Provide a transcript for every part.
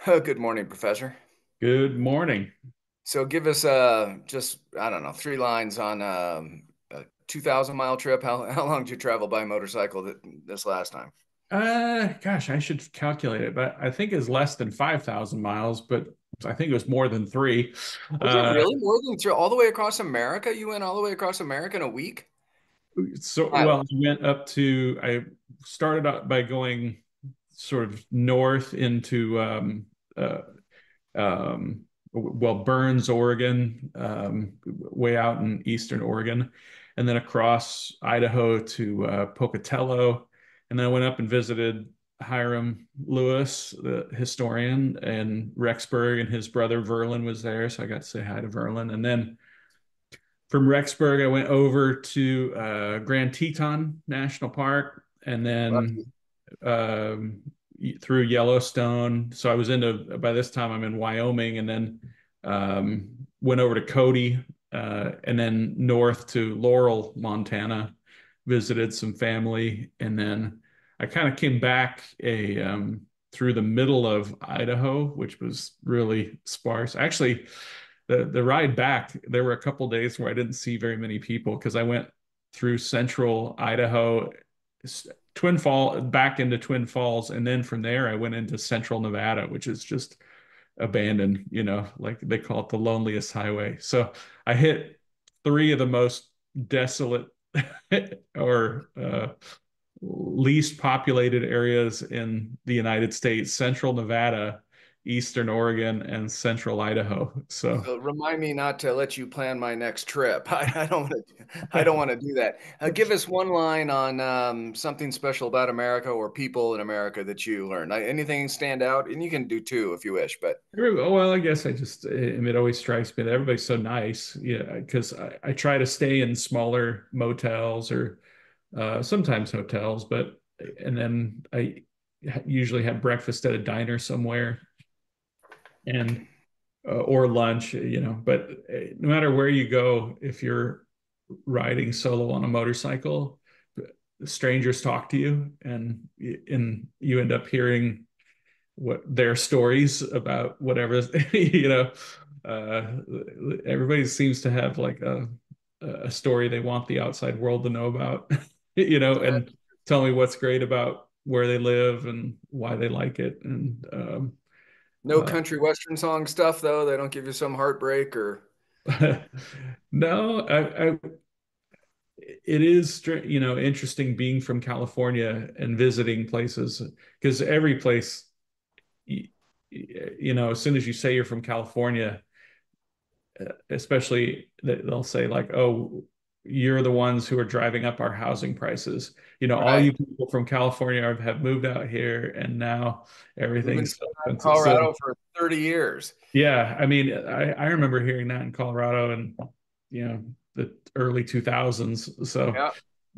Good morning, Professor. Good morning. So give us just I don't know 3 lines on a 2,000 mile trip. How long did you travel by motorcycle this last time? Gosh, I should calculate it, but I think it's less than 5,000 miles, but I think it was more than three. Was it Uh, really more than three, all the way across America? You went all the way across America in a week? well, Miles. I started out by going sort of north into, uh, um, Burns, Oregon, way out in eastern Oregon, and then across Idaho to Pocatello. And then I went up and visited Hiram Lewis, the historian, and Rexburg, and his brother Verlin was there. So I got to say hi to Verlin. And then from Rexburg, I went over to Grand Teton National Park, and Lucky. then um, through Yellowstone. So I was by this time I'm in Wyoming, and then went over to Cody, and then north to Laurel, Montana, visited some family, and then I kind of came back through the middle of Idaho, which was really sparse. Actually, the ride back, there were a couple days where I didn't see very many people because I went through central Idaho, Twin Fall back into Twin Falls, and then from there I went into central Nevada, which is just abandoned, like they call it the loneliest highway. So I hit three of the most desolate or least populated areas in the United States: central Nevada, eastern Oregon, and central Idaho. So So remind me not to let you plan my next trip. I don't want to. I don't want to do that. Give us one line on something special about America or people in America that you learned. Anything stand out, and you can do two if you wish. But Well, I guess it always strikes me that everybody's so nice. Yeah, because I try to stay in smaller motels or sometimes hotels, and then I usually have breakfast at a diner somewhere and or lunch, But no matter where you go, if you're riding solo on a motorcycle, strangers talk to you, and you end up hearing what their stories about whatever uh everybody seems to have like a story they want the outside world to know about, uh, and tell me what's great about where they live and why they like it. And no country western song stuff though. They don't give you some heartbreak or no, it is interesting being from California and visiting places, because every place, as soon as you say you're from California, especially they'll say like, "Oh, you're the ones who are driving up our housing prices. All right. you people from California have moved out here, and now We've been everything's so sitting in expensive." So Colorado for 30 years. yeah, I mean, I remember hearing that in Colorado and the early 2000s. So Yeah.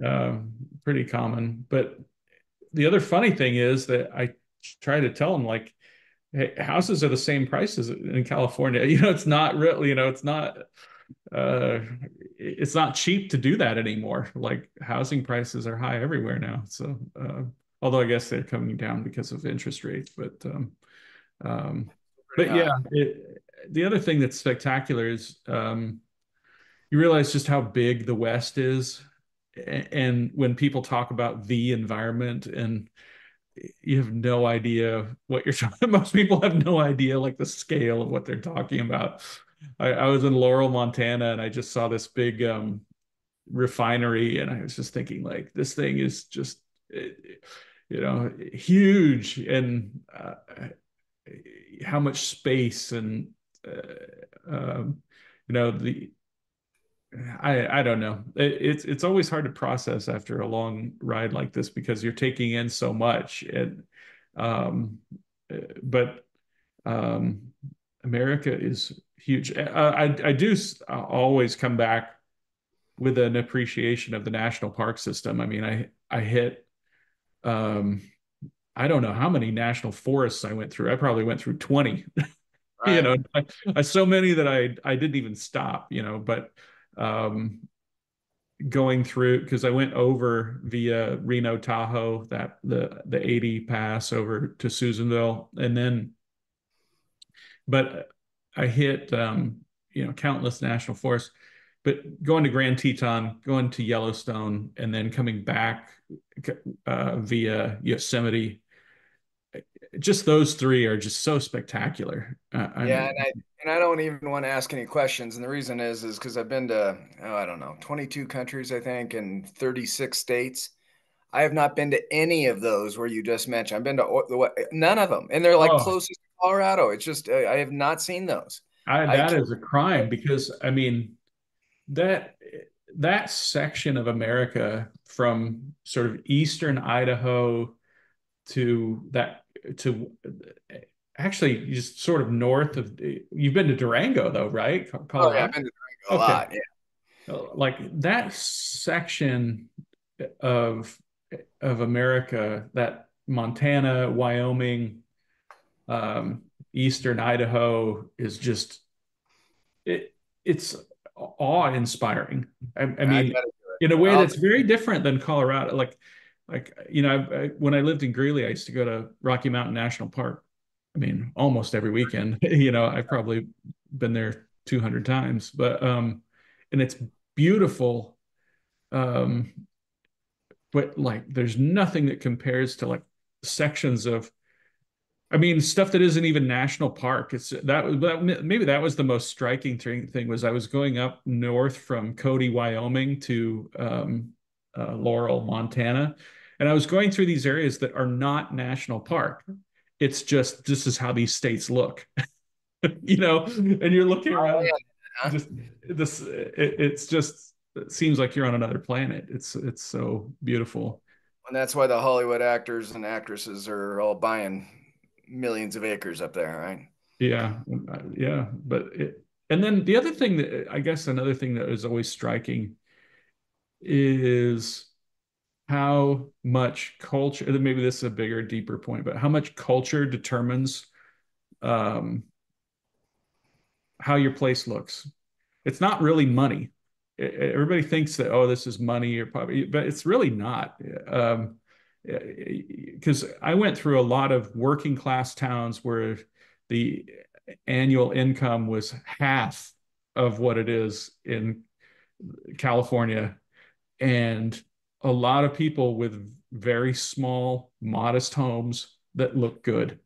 uh, pretty common. But the other funny thing is that I try to tell them like, hey, houses are the same prices in California. It's not really, uh, it's not cheap to do that anymore. Like housing prices are high everywhere now. So, although I guess they're coming down because of interest rates, um, Pretty but yeah, high. the other thing that's spectacular is you realize just how big the West is. And when people talk about the environment, and you have no idea what you're talking. Most people have no idea like the scale of what they're talking about. I was in Laurel, Montana, and I just saw this big refinery, and I was just thinking like this thing is just huge, and how much space and the I don't know. It's always hard to process after a long ride like this because you're taking in so much, and um, but um, America is huge. I do always come back with an appreciation of the national park system. I mean, I hit um, I don't know how many national forests I went through. I probably went through 20. you Right. know, so many that I didn't even stop. But um, going through, because I went over via Reno Tahoe, that the 80 pass over to Susanville, and then but I hit countless national forests. But going to Grand Teton, going to Yellowstone, and then coming back via Yosemite, just those three are just so spectacular. I Yeah, mean, and I don't even want to ask any questions. And the reason is because I've been to, oh, I don't know, 22 countries, I think, and 36 states. I have not been to any of those where you just mentioned. I've been to none of them, and they're like oh, closest to Colorado. It's just I have not seen those. I that can't. is a crime because I mean that that section of America from sort of eastern Idaho to that to actually just sort of north of you've been to Durango though, right? Oh yeah, Colorado. I've been to Durango a Okay. lot. Yeah. Like that section of America, that Montana, Wyoming, um, eastern Idaho is just it it's awe-inspiring. I I mean, gotta do it. in a way I'll that's very different than Colorado. Like when I lived in Greeley, I used to go to Rocky Mountain National Park. I mean, almost every weekend. I've probably been there 200 times, but and it's beautiful. Um, but like, there's nothing that compares to like sections of I mean, stuff that isn't even national park. Maybe that was the most striking thing was I was going up north from Cody, Wyoming to Laurel, Montana, and I was going through these areas that are not national park. It's just this is how these states look, and you're looking around huh? just it's just it seems like you're on another planet. It's so beautiful. And that's why the Hollywood actors and actresses are all buying millions of acres up there, right? Yeah, yeah, and then the other thing that I guess another thing that is always striking is how much culture, and maybe this is a bigger, deeper point, but how much culture determines um, how your place looks. It's not really money. Everybody thinks that, oh, this is money or poverty, but it's really not. Because I went through a lot of working class towns where the annual income was half of what it is in California, and a lot of people with very small, modest homes that look good.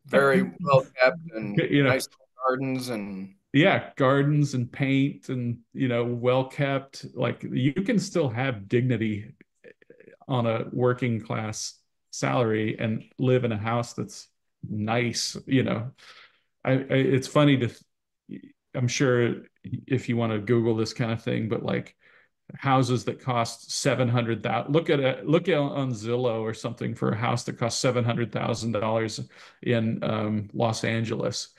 Very well kept and you know, nice gardens and yeah, gardens and paint and well kept. Like you can still have dignity on a working class salary and live in a house that's nice. It's funny to I'm sure if you want to Google this kind of thing, but like houses that cost 700,000, look at on Zillow or something for a house that costs $700,000 in Los Angeles,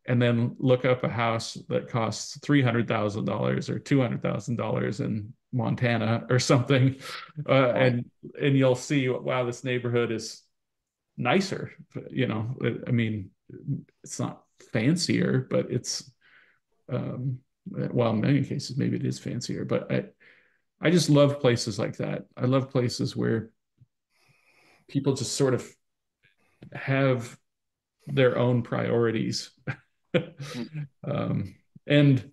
and then look up a house that costs $300,000 or $200,000 in Montana or something, point. and you'll see, wow, this neighborhood is nicer. I mean, it's not fancier, but it's well, in many cases, maybe it is fancier, but I just love places like that. I love places where people just sort of have their own priorities. um, and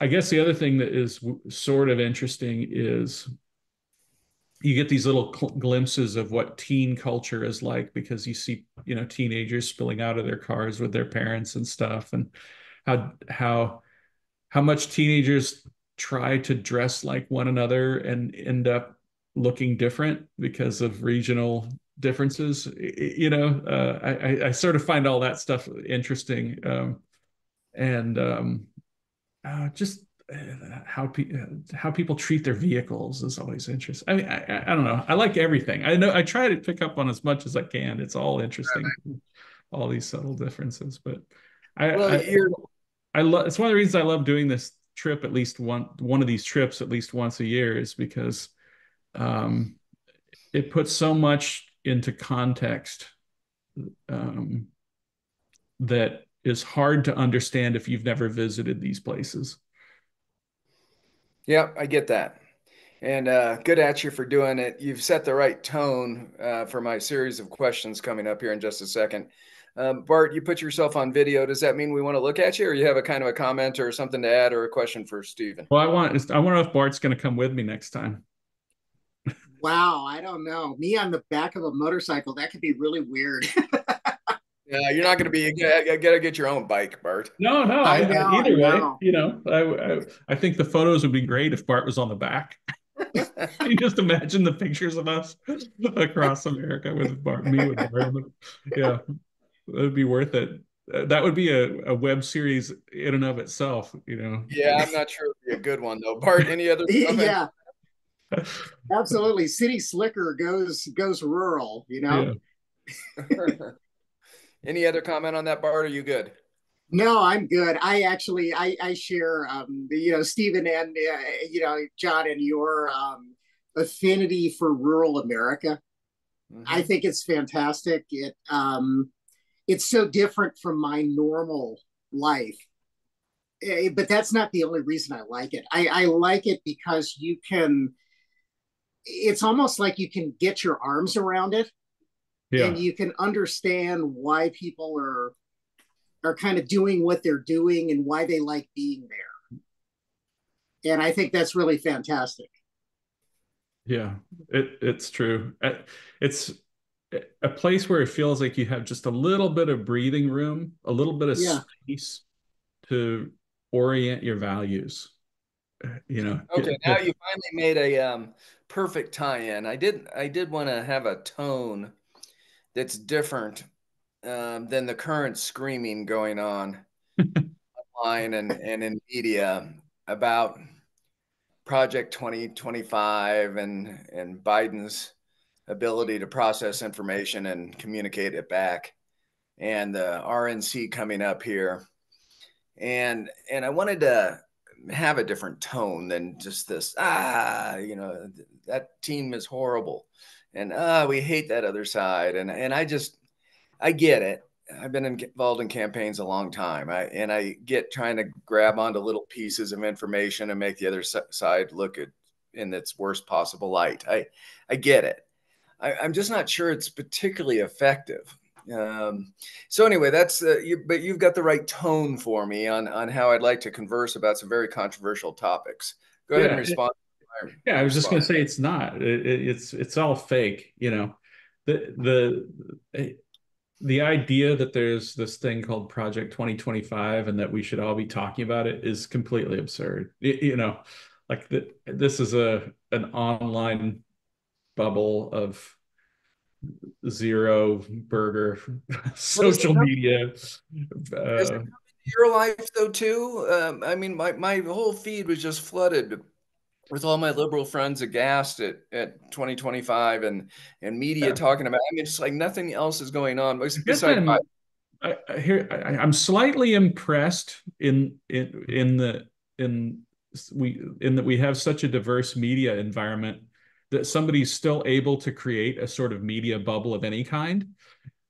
I guess the other thing that is sort of interesting is you get these little glimpses of what teen culture is like because you see, teenagers spilling out of their cars with their parents and stuff, and how how how much teenagers try to dress like one another and end up looking different because of regional differences. I sort of find all that stuff interesting, and just how people treat their vehicles is always interesting. I mean, I don't know. I like everything. I know I try to pick up on as much as I can. It's all interesting, all these subtle differences. But Well, I you're I love it's one of the reasons I love doing this trip at least one of these trips at least once a year is because um, it puts so much into context um, that is hard to understand if you've never visited these places. yeah, I get that. And good at you for doing it. You've set the right tone for my series of questions coming up here in just a second. Bart, you put yourself on video. Does that mean we want to look at you, or you have a kind of a comment or something to add or a question for Stephen? Well, I want to know if Bart's going to come with me next time. Wow, I don't know. Me on the back of a motorcycle, that could be really weird. Yeah, you're not going to be. You got to get your own bike, Bart. No, no. I Either way, know. I think the photos would be great if Bart was on the back. You just imagine the pictures of us across America with Bart, me with Bart. Yeah, that would be worth it. That would be a web series in and of itself, you know. Yeah, I'm not sure it'd be a good one though. Bart, any other comments? Yeah, absolutely. City slicker goes rural, you know? Yeah. Any other comment on that, Bart? Are you good? No, I'm good. I actually I share Stephen and John and your affinity for rural America. I Hmm. think it's fantastic. It's so different from my normal life. But that's not the only reason I like it. I like it because it's almost like you can get your arms around it and Yeah. you can understand why people are kind of doing what they're doing and why they like being there. And I think that's really fantastic. Yeah. It's true. It's a place where it feels like you have just a little bit of breathing room, a little bit of Yeah. space to orient your values. You know, Okay, now you finally made a perfect tie-in. I did want to have a tone that's different than the current screaming going on online and in media about Project 2025 and Biden's ability to process information and communicate it back, and the RNC coming up here. And I wanted to have a different tone than just this, that team is horrible. And we hate that other side. And I get it. I've been involved in campaigns a long time. I get trying to grab onto little pieces of information and make the other side look at in its worst possible light. I get it. I'm just not sure it's particularly effective. Um, so anyway, that's but you've got the right tone for me on how I'd like to converse about some very controversial topics. Go ahead and yeah, respond to yeah. my I was just going response. to say it's not. It's all fake. You know, the idea that there's this thing called Project 2025 and that we should all be talking about it is completely absurd. You know, like this is a an online bubble of zero burger Well, does it social come media. does it Uh, come into your life though too? I mean, my whole feed was just flooded with all my liberal friends aghast at 2025 and media yeah. talking about. I mean, it's like nothing else is going on I guess besides Biden. I'm slightly impressed in in that we have such a diverse media environment that somebody's still able to create a sort of media bubble of any kind.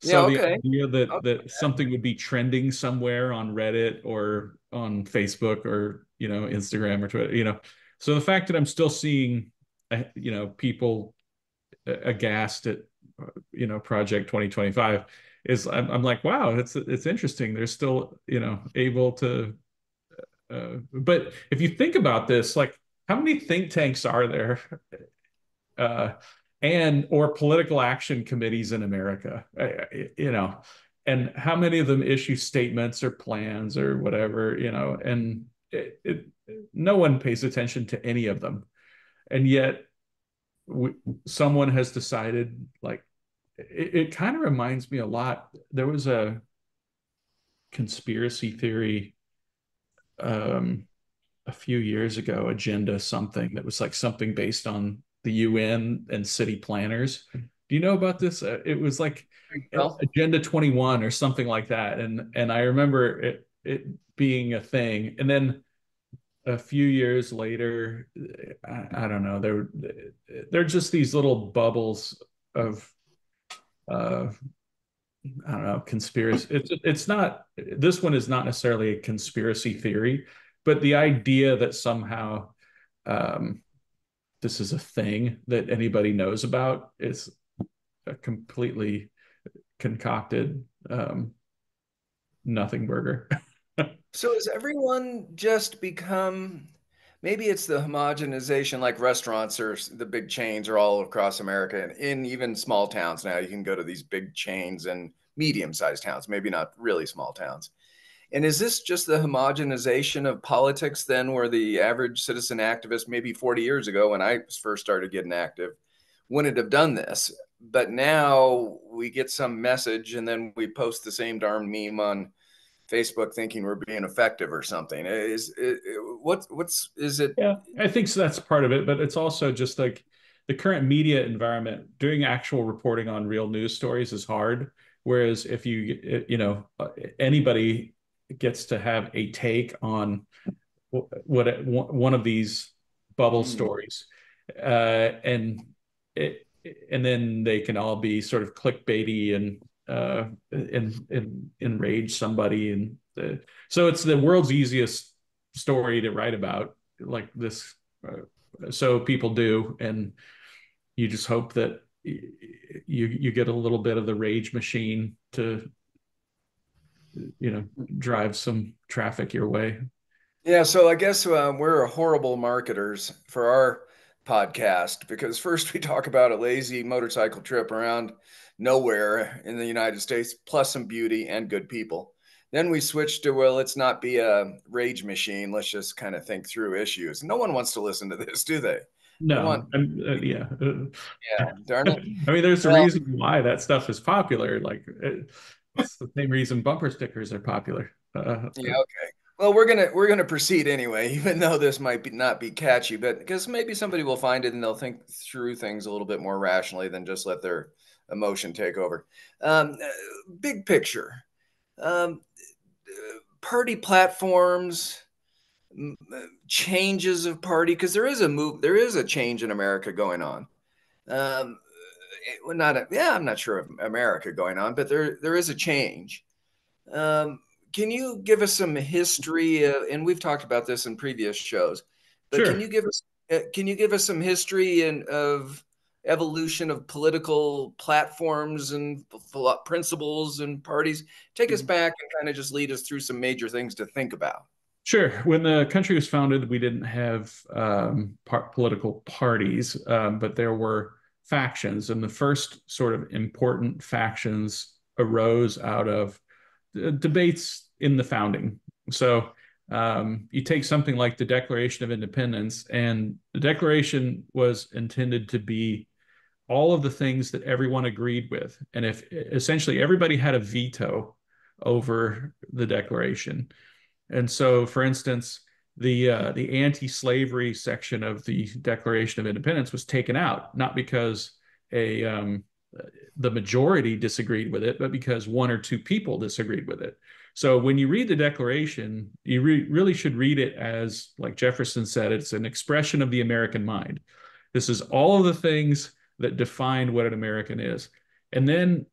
Yeah, So the okay. idea that Okay. something would be trending somewhere on Reddit or on Facebook or Instagram or Twitter, so the fact that I'm still seeing people aghast at Project 2025 is I'm like, wow, it's interesting. They're still able to. But if you think about this, like, how many think tanks are there, uh, and or political action committees in America? And how many of them issue statements or plans or whatever, and no one pays attention to any of them, and yet we, someone has decided, like, it kind of reminds me a lot. There was a conspiracy theory um, a few years ago, Agenda something, that was like something based on the UN and city planners. Do you know about this? It was like Well, Agenda 21 or something like that. And I remember it being a thing. And then a few years later, I don't know, they're just these little bubbles of uh, I don't know, conspiracy. It's not, this one is not necessarily a conspiracy theory, but the idea that somehow, um, this is a thing that anybody knows about. It's a completely concocted nothing burger. So has everyone just become, maybe it's the homogenization, like restaurants or the big chains are all across America and in even small towns now. You can go to these big chains and medium-sized towns, maybe not really small towns. And is this just the homogenization of politics then, where the average citizen activist, maybe 40 years ago when I first started getting active, wouldn't have done this? But now we get some message and then we post the same darn meme on Facebook thinking we're being effective or something. Is it, what's is it? Yeah, I think so. That's part of it, but it's also just like the current media environment. Doing actual reporting on real news stories is hard. Whereas if anybody gets to have a take on one of these bubble stories, and and then they can all be sort of clickbaity and enrage somebody, and so it's the world's easiest story to write about like this. So people do, and you just hope that you get a little bit of the rage machine to drive some traffic your way. Yeah, so I guess we're horrible marketers for our podcast because first we talk about a lazy motorcycle trip around nowhere in the United States, plus some beauty and good people. Then we switch to, well, let's not be a rage machine. Let's just kind of think through issues. No one wants to listen to this, do they? They want, No, yeah. yeah, darn it. I mean, there's a Well, reason why that stuff is popular. Like it's the same reason bumper stickers are popular. yeah, okay. Well, we're gonna proceed anyway, even though this might not be catchy, but because maybe somebody will find it and they'll think through things a little bit more rationally than just let their emotion take over. Big picture, um, party platforms, changes of party, because there is a change in America going on. Um, well, I'm not sure of America going on, but there is a change. Um, can you give us some history? And we've talked about this in previous shows, but Sure. can you give us some history of evolution of political platforms and principles and parties? Take us back and kind of just lead us through some major things to think about. Sure. When the country was founded, we didn't have political parties, but there were factions. And the first sort of important factions arose out of debates in the founding. So you take something like the Declaration of Independence, and the Declaration was intended to be all of the things that everyone agreed with. And if essentially everybody had a veto over the Declaration. And so, for instance, the anti-slavery section of the Declaration of Independence was taken out, not because a the majority disagreed with it, but because one or two people disagreed with it. So when you read the Declaration, you really should read it as, like Jefferson said, it's an expression of the American mind. This is all of the things that define what an American is. And then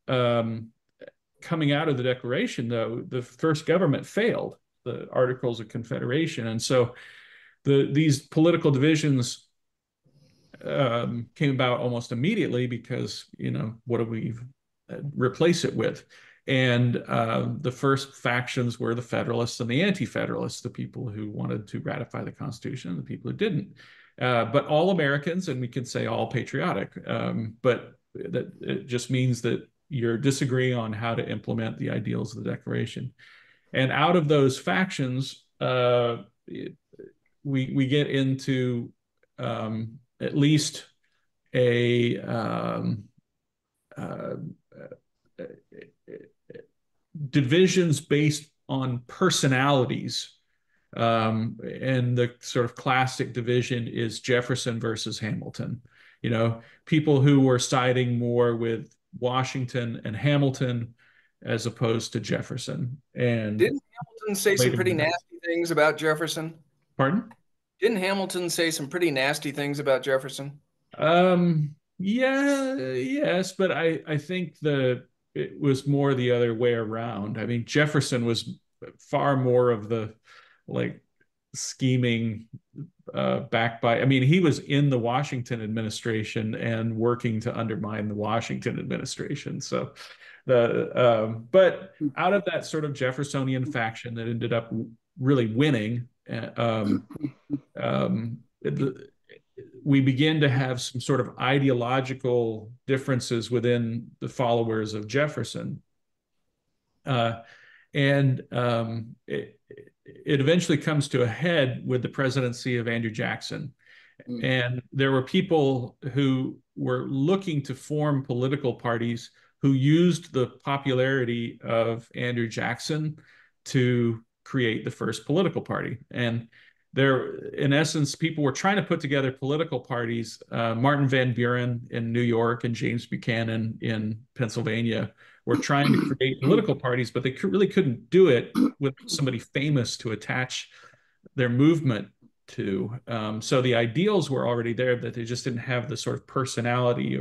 coming out of the Declaration, though, the first government failed, the Articles of Confederation. And so these political divisions came about almost immediately because, what do we replace it with? And the first factions were the Federalists and the Anti-Federalists, the people who wanted to ratify the Constitution and the people who didn't. But all Americans, and we can say all patriotic, but that it just means that you're disagreeing on how to implement the ideals of the Declaration. And out of those factions, we get into at least a divisions based on personalities. And the sort of classic division is Jefferson versus Hamilton. People who were siding more with Washington and Hamilton as opposed to Jefferson. And Didn't Hamilton say some pretty nasty things about Jefferson? Pardon? Didn't Hamilton say some pretty nasty things about Jefferson? Yeah, yes, but I think it was more the other way around. I mean, Jefferson was far more of the like scheming, backed by, I mean, he was in the Washington administration and working to undermine the Washington administration. So but out of that sort of Jeffersonian faction that ended up really winning, we begin to have some sort of ideological differences within the followers of Jefferson. And it eventually comes to a head with the presidency of Andrew Jackson. And there were people who were looking to form political parties who used the popularity of Andrew Jackson to create the first political party. And there, in essence, people were trying to put together political parties. Martin Van Buren in New York and James Buchanan in Pennsylvania were trying to create political parties, but they really couldn't do it with somebody famous to attach their movement to. So the ideals were already there, that they just didn't have the sort of personality.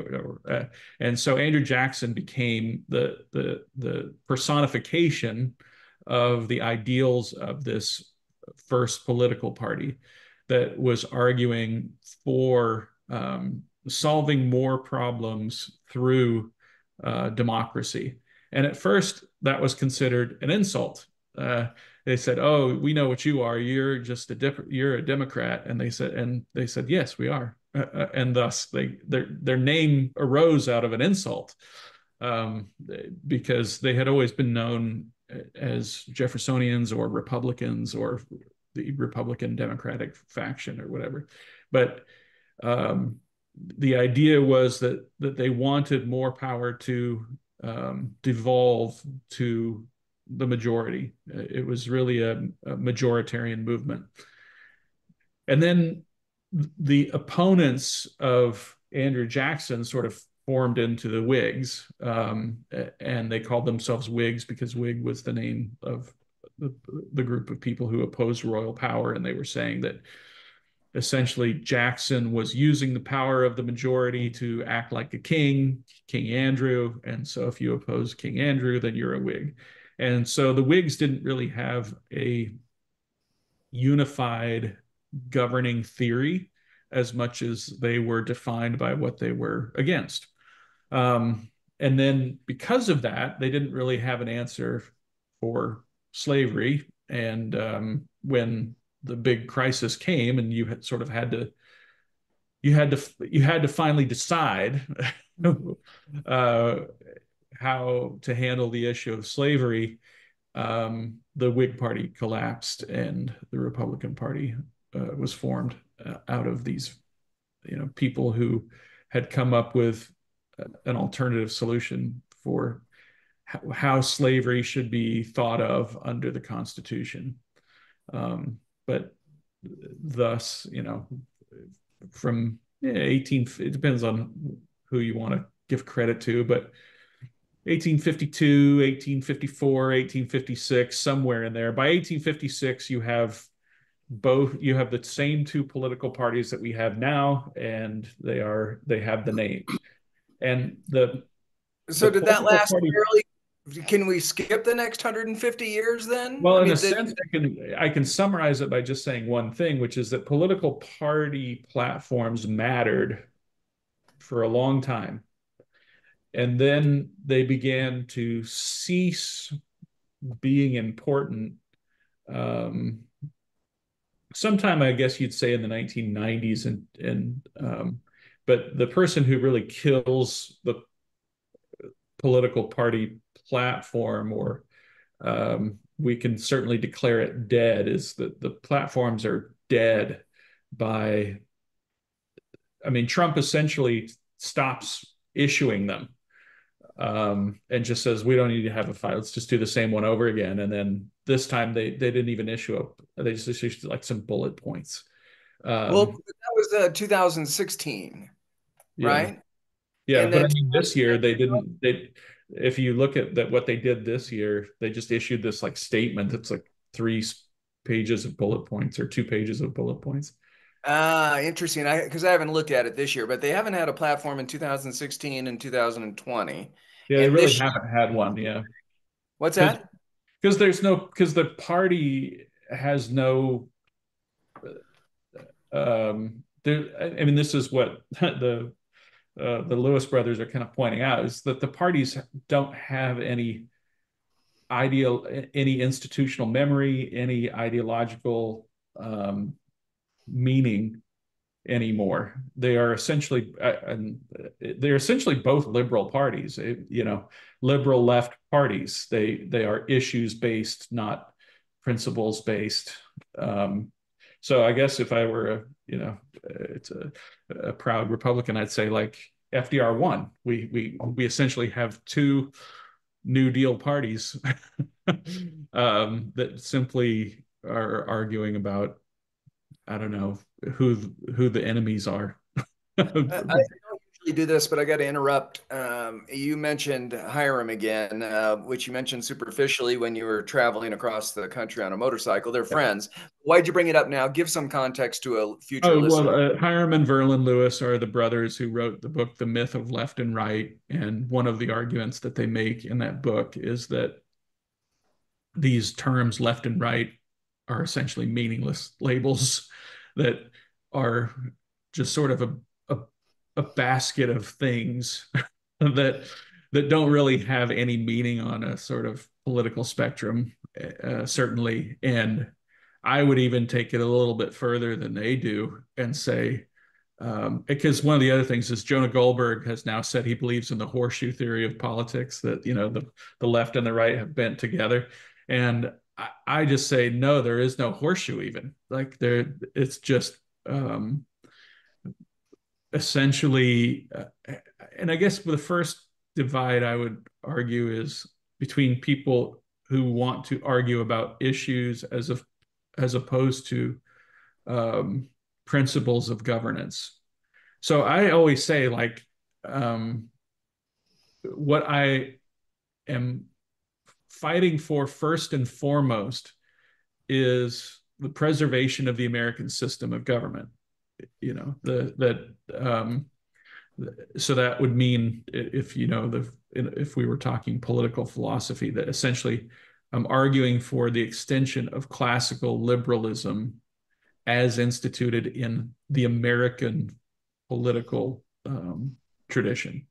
And so Andrew Jackson became the personification of the ideals of this first political party that was arguing for solving more problems through democracy. And at first, that was considered an insult. They said, "Oh, we know what you are. You're just you're a Democrat." And they said, "Yes, we are." And thus, their name arose out of an insult, because they had always been known as Jeffersonians or Republicans or the Republican Democratic faction or whatever. But the idea was that they wanted more power to devolve to the majority. It was really a majoritarian movement. And then the opponents of Andrew Jackson sort of formed into the Whigs, and they called themselves Whigs because Whig was the name of the group of people who opposed royal power. And they were saying that essentially Jackson was using the power of the majority to act like a king, King Andrew. And so if you oppose King Andrew, then you're a Whig. And so the Whigs didn't really have a unified governing theory as much as they were defined by what they were against. And then because of that, they didn't really have an answer for slavery. And when the big crisis came, and you had sort of had to finally decide how to handle the issue of slavery, the Whig Party collapsed and the Republican Party was formed out of these, people who had come up with an alternative solution for how slavery should be thought of under the Constitution. But thus, from 18, it depends on who you want to give credit to, but 1852, 1854, 1856, somewhere in there. By 1856, you have the same two political parties that we have now, and they have the names. And so did that last fairly? Can we skip the next 150 years then? Well, in a sense, I can summarize it by just saying one thing, which is that political party platforms mattered for a long time. And then they began to cease being important. Sometime, I guess you'd say, in the 1990s, but the person who really kills the political party platform, or we can certainly declare it dead, is that the platforms are dead Trump essentially stops issuing them, and just says, we don't need to have a fight. Let's just do the same one over again. And then this time they didn't even they just issued like some bullet points. Well, that was 2016, yeah. Right? Yeah, and but this year they didn't. If you look at what they did this year, they just issued this like statement that's like 3 pages of bullet points or 2 pages of bullet points. Interesting. Because I haven't looked at it this year, but they haven't had a platform in 2016 and 2020. Yeah, they really haven't had one. Yeah. What's that? Because the party has no I mean, this is what the Lewis brothers are kind of pointing out, is that the parties don't have any institutional memory, any ideological meaning anymore. They're essentially both liberal parties, liberal left parties. They are issues based, not principles based. So I guess if I were it's a proud Republican, I'd say like FDR won. We essentially have two New Deal parties that simply are arguing about, I don't know who the enemies are. I don't usually do this, but I got to interrupt. You mentioned Hiram again, which you mentioned superficially when you were traveling across the country on a motorcycle. They're friends. Why'd you bring it up now? Give some context to a future listener. Well, Hiram and Verlin Lewis are the brothers who wrote the book, The Myth of Left and Right. And one of the arguments that they make in that book is that these terms, left and right, are essentially meaningless labels that are just sort of a basket of things that don't really have any meaning on a sort of political spectrum, certainly. And I would even take it a little bit further than they do and say, because one of the other things is Jonah Goldberg has now said he believes in the horseshoe theory of politics, that the left and the right have bent together. And I just say, no, there is no horseshoe even. Like it's just essentially, and I guess the first divide I would argue is between people who want to argue about issues as opposed to principles of governance. So I always say, like, what I am fighting for first and foremost is the preservation of the American system of government. So that would mean, if we were talking political philosophy, that essentially I'm arguing for the extension of classical liberalism as instituted in the American political tradition.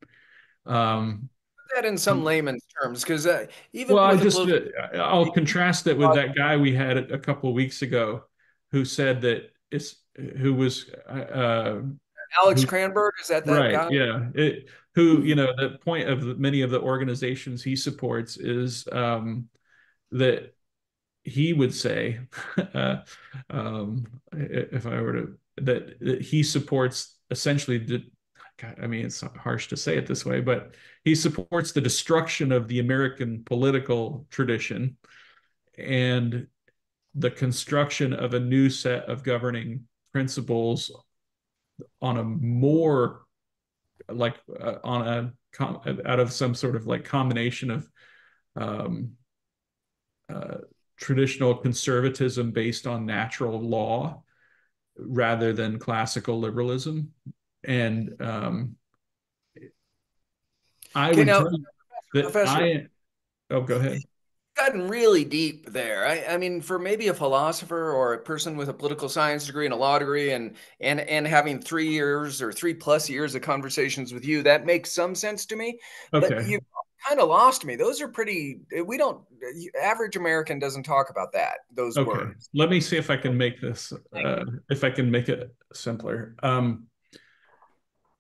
That in some layman's terms, because even well, with I'll contrast it with that guy we had a couple of weeks ago who said that who was Alex Cranberg, is that right, guy? yeah. The point of many of the organizations he supports is that he would say, if I were to, that he supports essentially God, I mean, it's harsh to say it this way, but he supports the destruction of the American political tradition and the construction of a new set of governing principles on a more like out of some sort of like combination of traditional conservatism based on natural law rather than classical liberalism. And I would tell you that Professor, go ahead. gotten really deep there. I mean, for maybe a philosopher or a person with a political science degree and a law degree, and having 3 years or 3+ years of conversations with you, that makes some sense to me. Okay. But you kind of lost me. Those are pretty. We don't. Average American doesn't talk about those words. Let me see if I can make this. If I can make it simpler.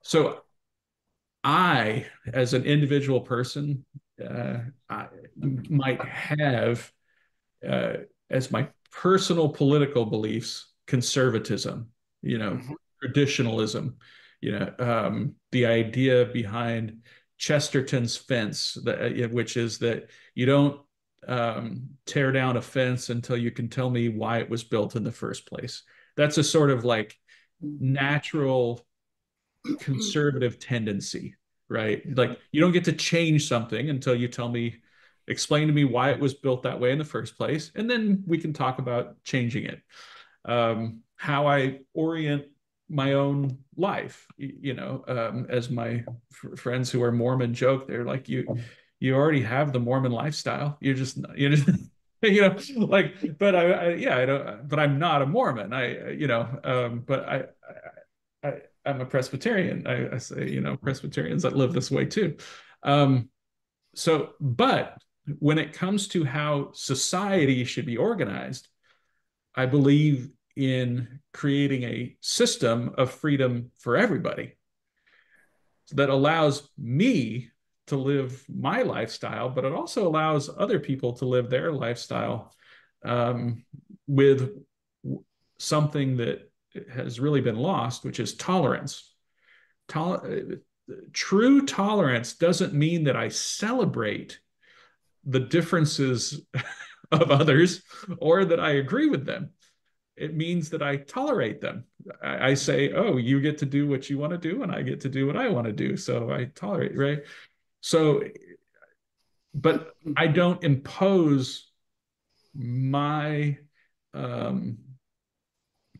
So I, as an individual person, I might have as my personal political beliefs conservatism, traditionalism, the idea behind Chesterton's fence, which is that you don't tear down a fence until you can tell me why it was built in the first place. That's a sort of like natural conservative tendency, right? Like you don't get to change something until you explain to me why it was built that way in the first place, and then we can talk about changing it. How I orient my own life, as my friends who are Mormon joke, they're like, you already have the Mormon lifestyle. You're just you know, like, but yeah, I don't, but I'm not a Mormon. But I'm a Presbyterian. I say, Presbyterians that live this way too. Um, but when it comes to how society should be organized, I believe in creating a system of freedom for everybody that allows me to live my lifestyle, but it also allows other people to live their lifestyle with something that has really been lost, which is tolerance. True tolerance doesn't mean that I celebrate the differences of others or that I agree with them. It means that I tolerate them. I say, oh, you get to do what you want to do, and I get to do what I want to do. So I tolerate, right? So, but I don't impose my um,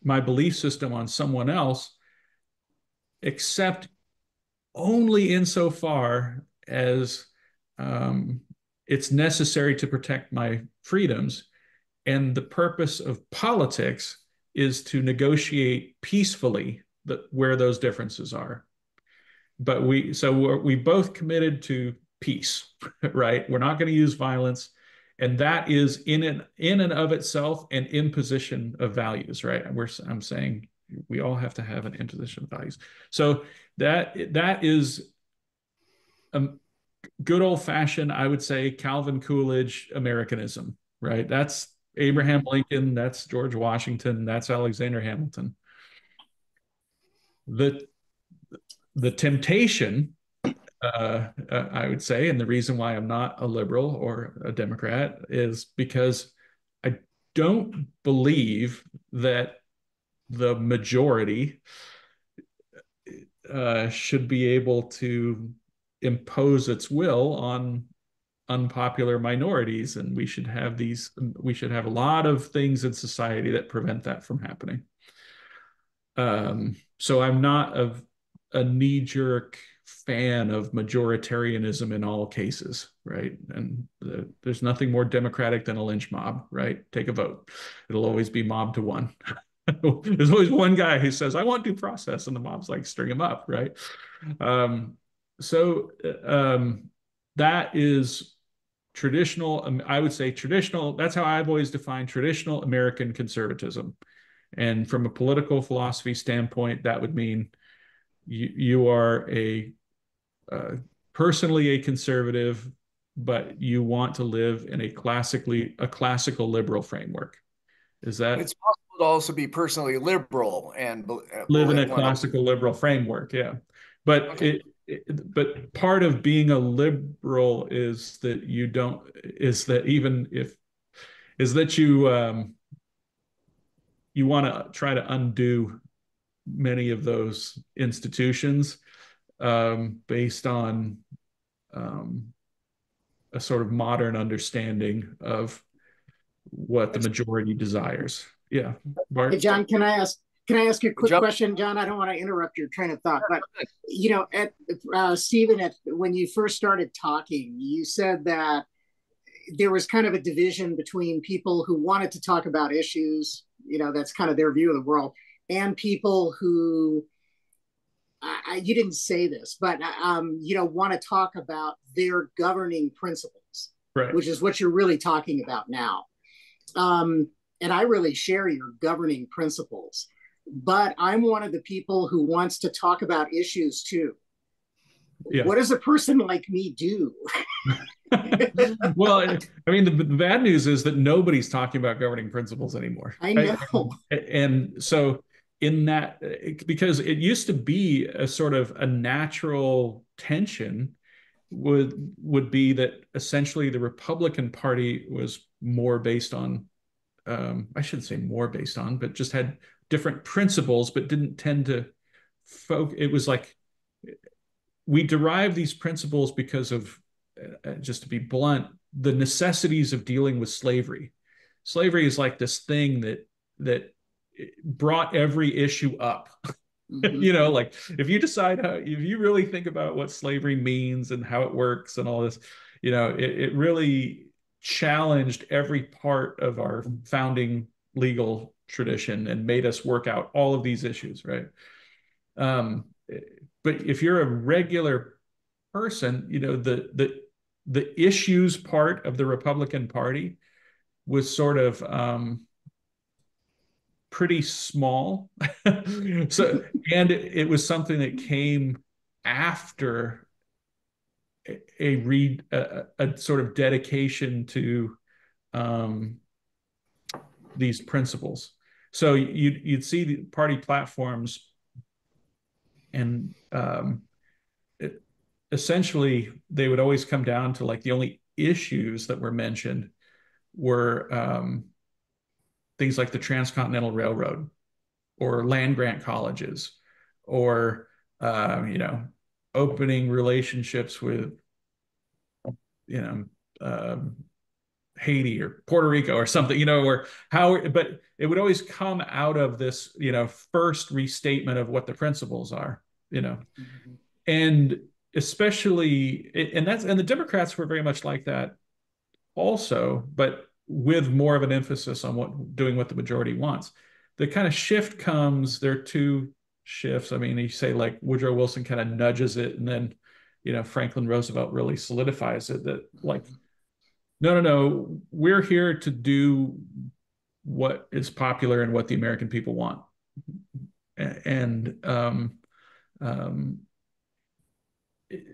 my belief system on someone else, except only insofar as it's necessary to protect my freedoms. And the purpose of politics is to negotiate peacefully where those differences are. But we both committed to peace, right? We're not going to use violence, and that is in and of itself an imposition of values, right? I'm saying we all have to have an imposition of values. So that is a good old fashioned, I would say, Calvin Coolidge Americanism, right? That's Abraham Lincoln, that's George Washington, that's Alexander Hamilton. The temptation, I would say, and the reason why I'm not a liberal or a Democrat is because I don't believe that the majority should be able to impose its will on unpopular minorities, and we should have a lot of things in society that prevent that from happening. So I'm not a knee-jerk fan of majoritarianism in all cases, right? And there's nothing more democratic than a lynch mob, right? Take a vote. It'll always be mob to one. There's always one guy who says, I want due process, and the mob's like, string him up, right? So that is traditional, I would say traditional, that's how I've always defined traditional American conservatism. And from a political philosophy standpoint, that would mean you are personally a conservative, but you want to live in a classical liberal framework. Is that It's possible to also be personally liberal and live in a classical liberal framework? Yeah, but okay. But part of being a liberal is that you don't is that even if is that you want to try to undo many of those institutions based on a sort of modern understanding of what the majority desires. Yeah, Bart. Hey, John, can I ask you a quick question, John? I don't want to interrupt your train of thought, but Stephen, when you first started talking, you said that there was kind of a division between people who wanted to talk about issues, that's kind of their view of the world, and people who, you didn't say this, but want to talk about their governing principles, right, which is what you're really talking about now. And I really share your governing principles, but I'm one of the people who wants to talk about issues too. Yeah. What does a person like me do? Well, I mean, the bad news is that nobody's talking about governing principles anymore. I know. And so in that, because it used to be a sort of a natural tension would be that essentially the Republican Party was more based on, I shouldn't say more based on, but just had different principles, but didn't tend to focus. It was like we derive these principles because of, just to be blunt, the necessities of dealing with slavery. Slavery is like this thing that brought every issue up. Mm-hmm. Like if you really think about what slavery means and how it works and all this, it really challenged every part of our founding legal tradition and made us work out all of these issues, right? Um, but if you're a regular person, the issues part of the Republican Party was sort of pretty small. So, and it was something that came after a sort of dedication to um, these principles. So you'd see the party platforms, and essentially they would always come down to like the only issues that were mentioned were things like the Transcontinental Railroad or land grant colleges or opening relationships with you know Haiti or Puerto Rico or something, or how, but it would always come out of this, first restatement of what the principles are, Mm-hmm. and especially, and the Democrats were very much like that also, but with more of an emphasis on doing what the majority wants. The kind of shift comes, there are two shifts. I mean, you say like Woodrow Wilson kind of nudges it, and then, Franklin Roosevelt really solidifies it that like, no, no, no, we're here to do what is popular and what the American people want. And um,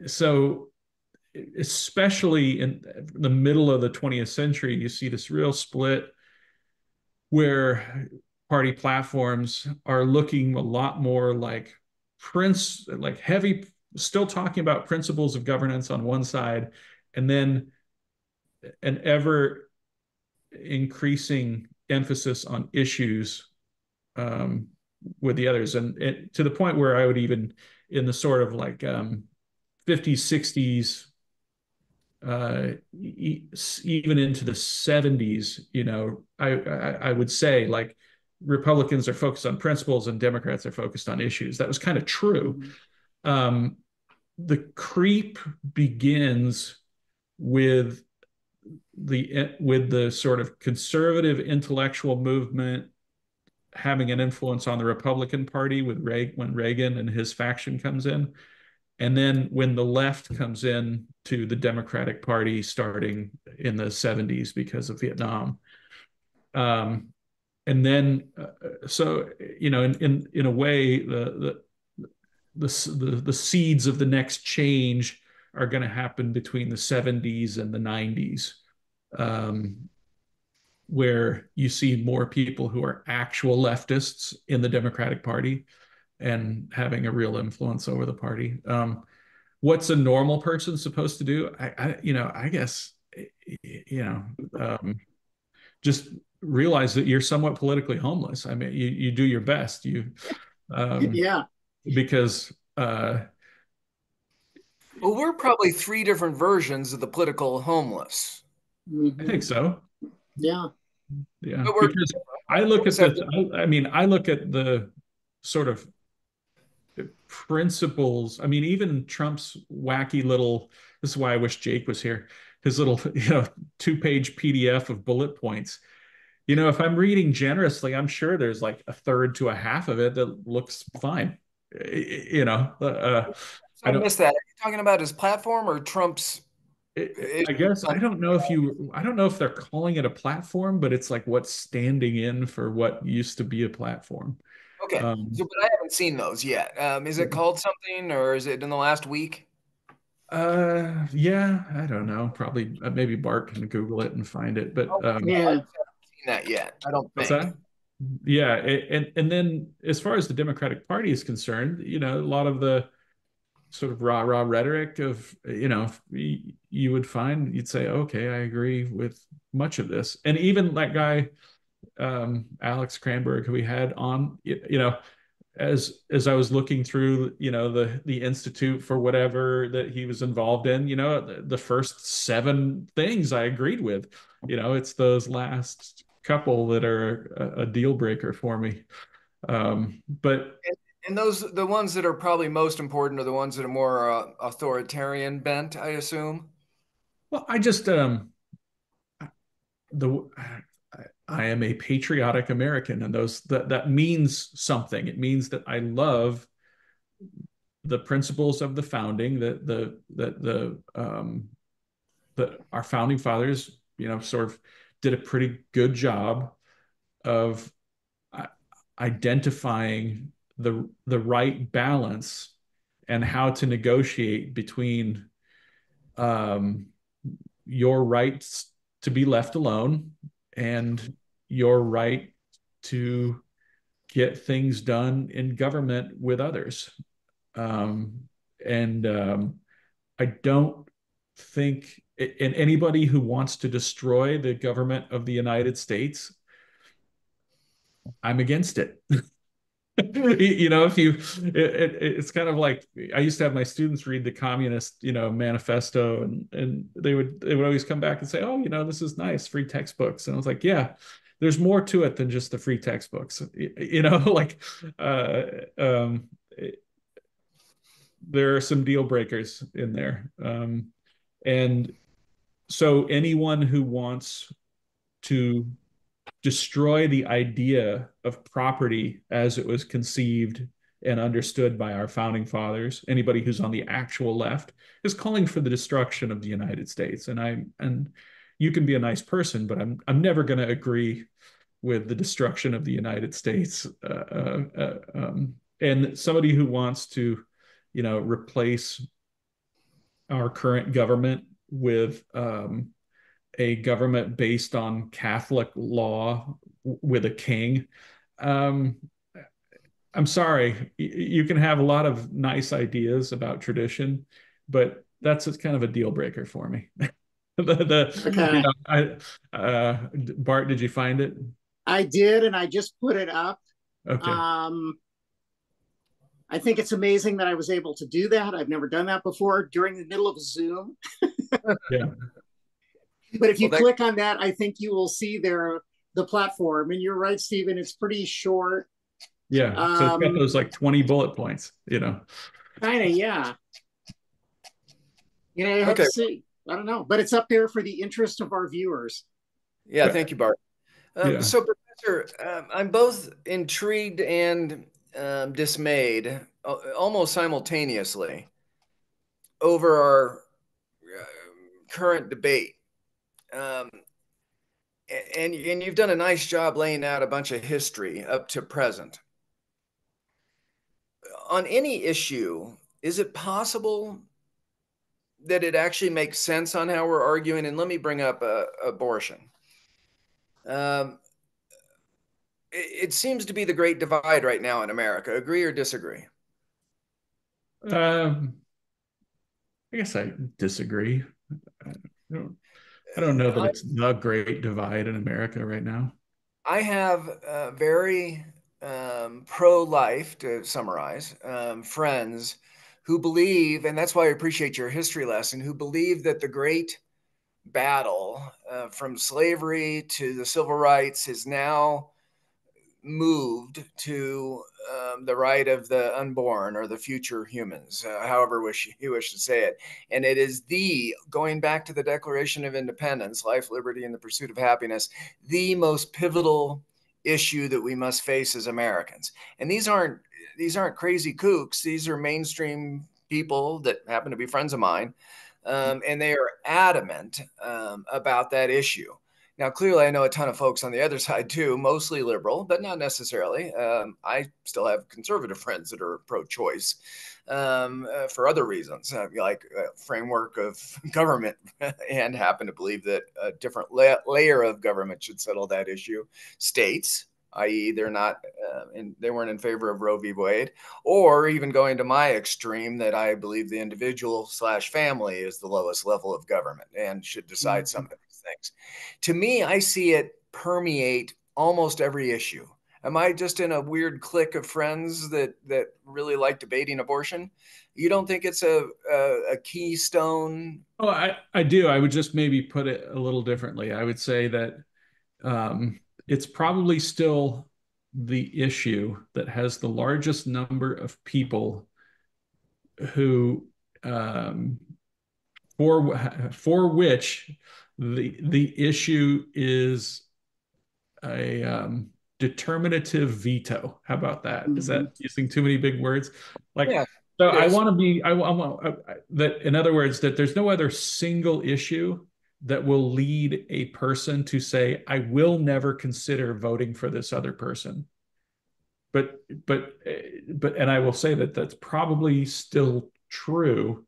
so especially in the middle of the 20th century, you see this real split where party platforms are looking a lot more like like heavy, still talking about principles of governance on one side, and then an ever increasing emphasis on issues um, with the others, and to the point where I would even in the sort of like 50s, 60s, even into the 70s, I would say like Republicans are focused on principles and Democrats are focused on issues. That was kind of true. Um, the creep begins with the sort of conservative intellectual movement having an influence on the Republican Party with when Reagan and his faction comes in. And then when the left comes in to the Democratic Party starting in the 70s because of Vietnam. And then, so, in a way, the seeds of the next change are going to happen between the 70s and the 90s, where you see more people who are actual leftists in the Democratic Party and having a real influence over the party. What's a normal person supposed to do? I guess, just realize that you're somewhat politically homeless. I mean, you do your best. Yeah. Because Well, we're probably three different versions of the political homeless. I think so. Yeah. Yeah, But we're because I look at I look at the sort of principles. I mean, even Trump's wacky little, this is why I wish Jake was here, his little, 2-page PDF of bullet points. If I'm reading generously, I'm sure there's like a third to a half of it that looks fine. I I don't, missed that. Are you talking about his platform or Trump's I issues guess I don't know if they're calling it a platform, but it's like what's standing in for what used to be a platform. Okay. Um, So, but I haven't seen those yet. Is it called something or is it in the last week? yeah, I don't know. Probably maybe Bart can Google it and find it. But Okay. I Yeah. haven't seen that yet. I don't what's think. that? Yeah, and then as far as the Democratic Party is concerned, a lot of the sort of rah-rah rhetoric of, you would find, you'd say, okay, I agree with much of this. And even that guy, Alex Cranberg, who we had on, as I was looking through, the institute for whatever that he was involved in, the first 7 things I agreed with. It's those last couple that are a deal breaker for me. But And those, the ones that are probably most important are the ones that are more authoritarian bent, I assume. well, the I am a patriotic American, and that means something. It means that I love the principles of the founding, that our founding fathers, sort of did a pretty good job of identifying the right balance and how to negotiate between um, your rights to be left alone and your right to get things done in government with others. Um, and I don't think, and anybody who wants to destroy the government of the United States, I'm against it. If it's kind of like I used to have my students read the communist, manifesto, and they would always come back and say, oh, this is nice, free textbooks. And I was like, yeah, there's more to it than just the free textbooks. Like um, there are some deal breakers in there. And so anyone who wants to destroy the idea of property as it was conceived and understood by our founding fathers, anybody who's on the actual left, is calling for the destruction of the United States. And you can be a nice person, but I'm never going to agree with the destruction of the United States. And somebody who wants to, replace our current government with a government based on Catholic law with a king. Um, I'm sorry, you can have a lot of nice ideas about tradition, but that's just kind of a deal breaker for me. Okay. Bart, did you find it? I did, and I just put it up. Okay. I think it's amazing that I was able to do that. I've never done that before during the middle of a Zoom. Yeah. But if you click on that, I think you will see the platform. And you're right, Stephen, it's pretty short. Yeah. So it's got those like 20 bullet points, Kind of, yeah. I have to see. I don't know. But it's up there for the interest of our viewers. Yeah, thank you, Bart. Yeah. So, Professor, I'm both intrigued and dismayed almost simultaneously over our current debate. And you've done a nice job laying out a bunch of history up to present. On any issue, is it possible that it actually makes sense on how we're arguing? And let me bring up abortion. It seems to be the great divide right now in America. Agree or disagree? I guess I disagree. I don't know that it's the great divide in America right now. I have very pro-life, to summarize, friends who believe, and that's why I appreciate your history lesson, who believe that the great battle from slavery to the civil rights is now moved to the right of the unborn or the future humans, however you wish to say it. And it is going back to the Declaration of Independence, life, liberty, and the pursuit of happiness, the most pivotal issue that we must face as Americans. And these aren't crazy kooks. These are mainstream people that happen to be friends of mine. And they are adamant about that issue. Now, clearly, I know a ton of folks on the other side too, mostly liberal, but not necessarily. I still have conservative friends that are pro-choice for other reasons, like framework of government, and happen to believe that a different layer of government should settle that issue. States, i.e., they weren't in favor of Roe v. Wade, or even going to my extreme that I believe the individual/family is the lowest level of government and should decide some of these things. To me, I see it permeate almost every issue. Am I just in a weird clique of friends that really like debating abortion? You don't think it's a keystone? Oh, I do. I would just maybe put it a little differently. I would say that it's probably still the issue that has the largest number of people who for which The issue is a determinative veto. How about that? Is that using too many big words? Like, Yeah. so I want to be, I want that, in other words, that there's no other single issue that will lead a person to say, I will never consider voting for this other person. And I will say that that's probably still true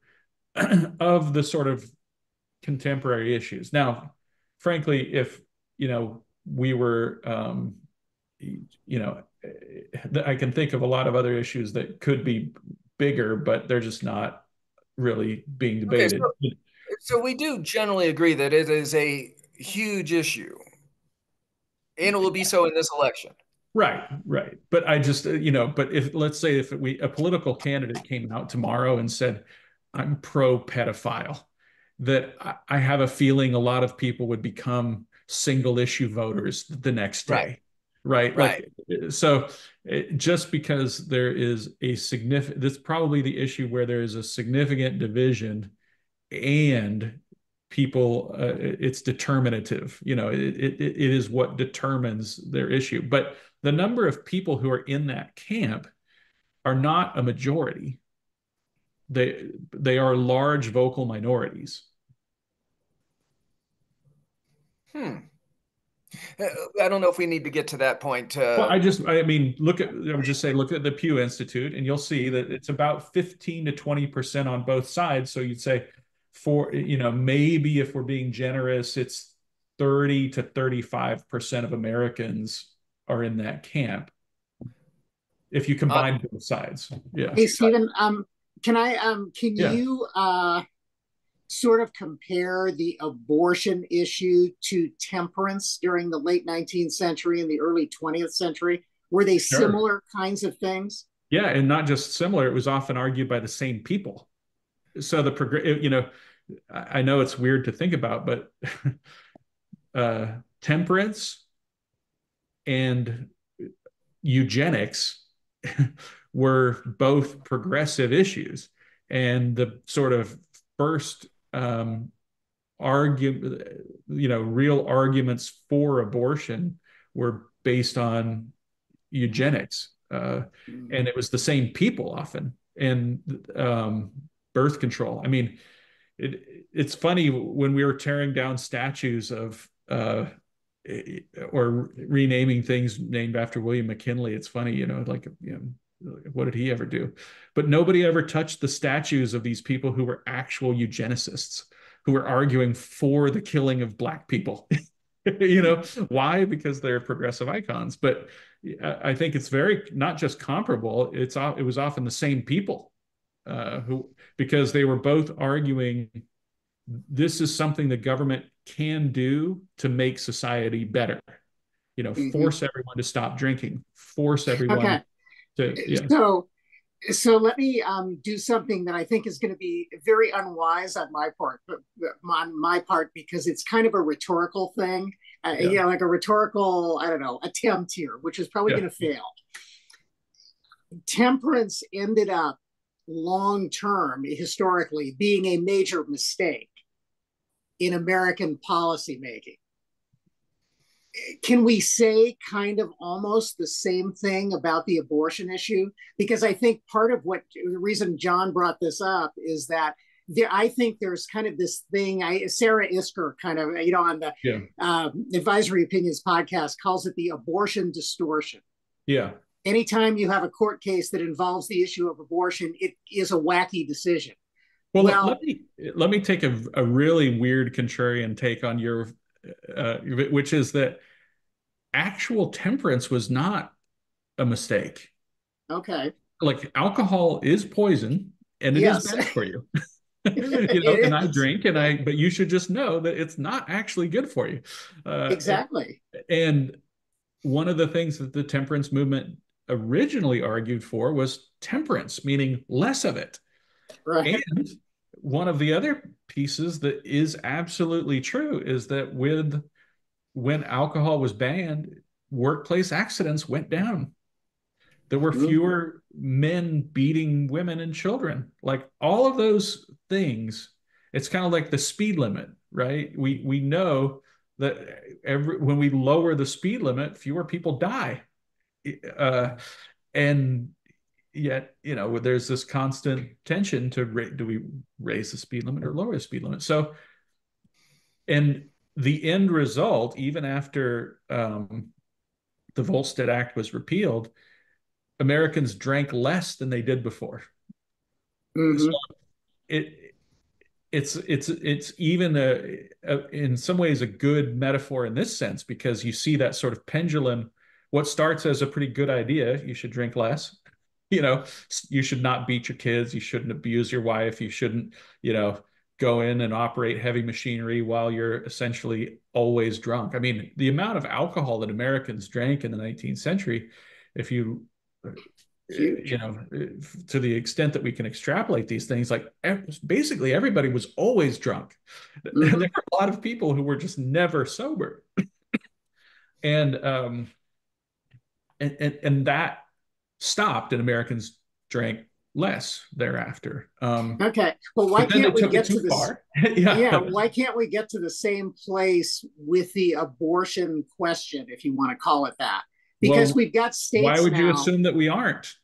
of the sort of contemporary issues. Now, frankly, if we were, I can think of a lot of other issues that could be bigger, but they're just not really being Okay, debated. so we do generally agree that it is a huge issue, and it will be so in this election. Right, right. But I just, but if, let's say, if a political candidate came out tomorrow and said, I'm pro pedophile, that I have a feeling a lot of people would become single issue voters the next day. Right. Right. Like, so just because there is a significant, that's probably the issue where there is a significant division and people, it's determinative, it is what determines their issue. But the number of people who are in that camp are not a majority. They are large vocal minorities. I don't know if we need to get to that point. Well, I mean, I would just say, look at the Pew Institute, and you'll see that it's about 15 to 20% on both sides. So you'd say, maybe if we're being generous, it's 30 to 35% of Americans are in that camp. If you combine both sides. Yeah. Hey, Stephen, can Yeah. you sort of compare the abortion issue to temperance during the late 19th century and the early 20th century? Were they similar kinds of things? Yeah, and not just similar, it was often argued by the same people. So I know it's weird to think about, but temperance and eugenics were both progressive issues. And the sort of first real arguments for abortion were based on eugenics. And it was the same people often. And birth control. I mean, it's funny when we were tearing down statues of or renaming things named after William McKinley. It's funny, what did he ever do? But nobody ever touched the statues of these people who were actual eugenicists, who were arguing for the killing of Black people. Why? Because they're progressive icons. But I think it's very not just comparable. It was often the same people because they were both arguing this is something the government can do to make society better. Force everyone to stop drinking, force everyone to. So let me do something that I think is going to be very unwise on my part, because it's kind of a rhetorical thing, like a rhetorical, I don't know, attempt here, which is probably going to fail. Temperance ended up long-term, historically, being a major mistake in American policymaking. Can we say kind of almost the same thing about the abortion issue? Because I think part of the reason John brought this up is that I think there's kind of this thing, Sarah Isker kind of, on the Advisory Opinions podcast calls it the abortion distortion. Yeah. Anytime you have a court case that involves the issue of abortion, it is a wacky decision. Well, let me take a really weird contrarian take on your, which is that actual temperance was not a mistake. Okay. Like alcohol is poison and it is bad for you. And I drink but you should just know that it's not actually good for you. Exactly. And one of the things that the temperance movement originally argued for was temperance, meaning less of it. Right. And one of the other pieces that is absolutely true is that when alcohol was banned, workplace accidents went down. There were fewer men beating women and children. Like all of those things, it's kind of like the speed limit. right? We know that when we lower the speed limit, fewer people die. Uh, and yet, there's this constant tension to do we raise the speed limit or lower the speed limit? So, and the end result, even after the Volstead Act was repealed, Americans drank less than they did before. So Mm-hmm. it it's even in some ways a good metaphor in this sense, because you see that sort of pendulum. What starts as a pretty good idea, you should drink less, you know, you should not beat your kids, you shouldn't abuse your wife, you shouldn't, you know, go in and operate heavy machinery while you're essentially always drunk. I mean, the amount of alcohol that Americans drank in the 19th century, if you Huge. to the extent that we can extrapolate these things, like basically everybody was always drunk. There Mm-hmm. were a lot of people who were just never sober, and and that stopped, and Americans drank less thereafter. Okay. Well, why But then they can't we took it get too to this? far. Yeah. Yeah, why can't we get to the same place with the abortion question, if you want to call it that? Because Well, we've got why states would you now. assume that we aren't?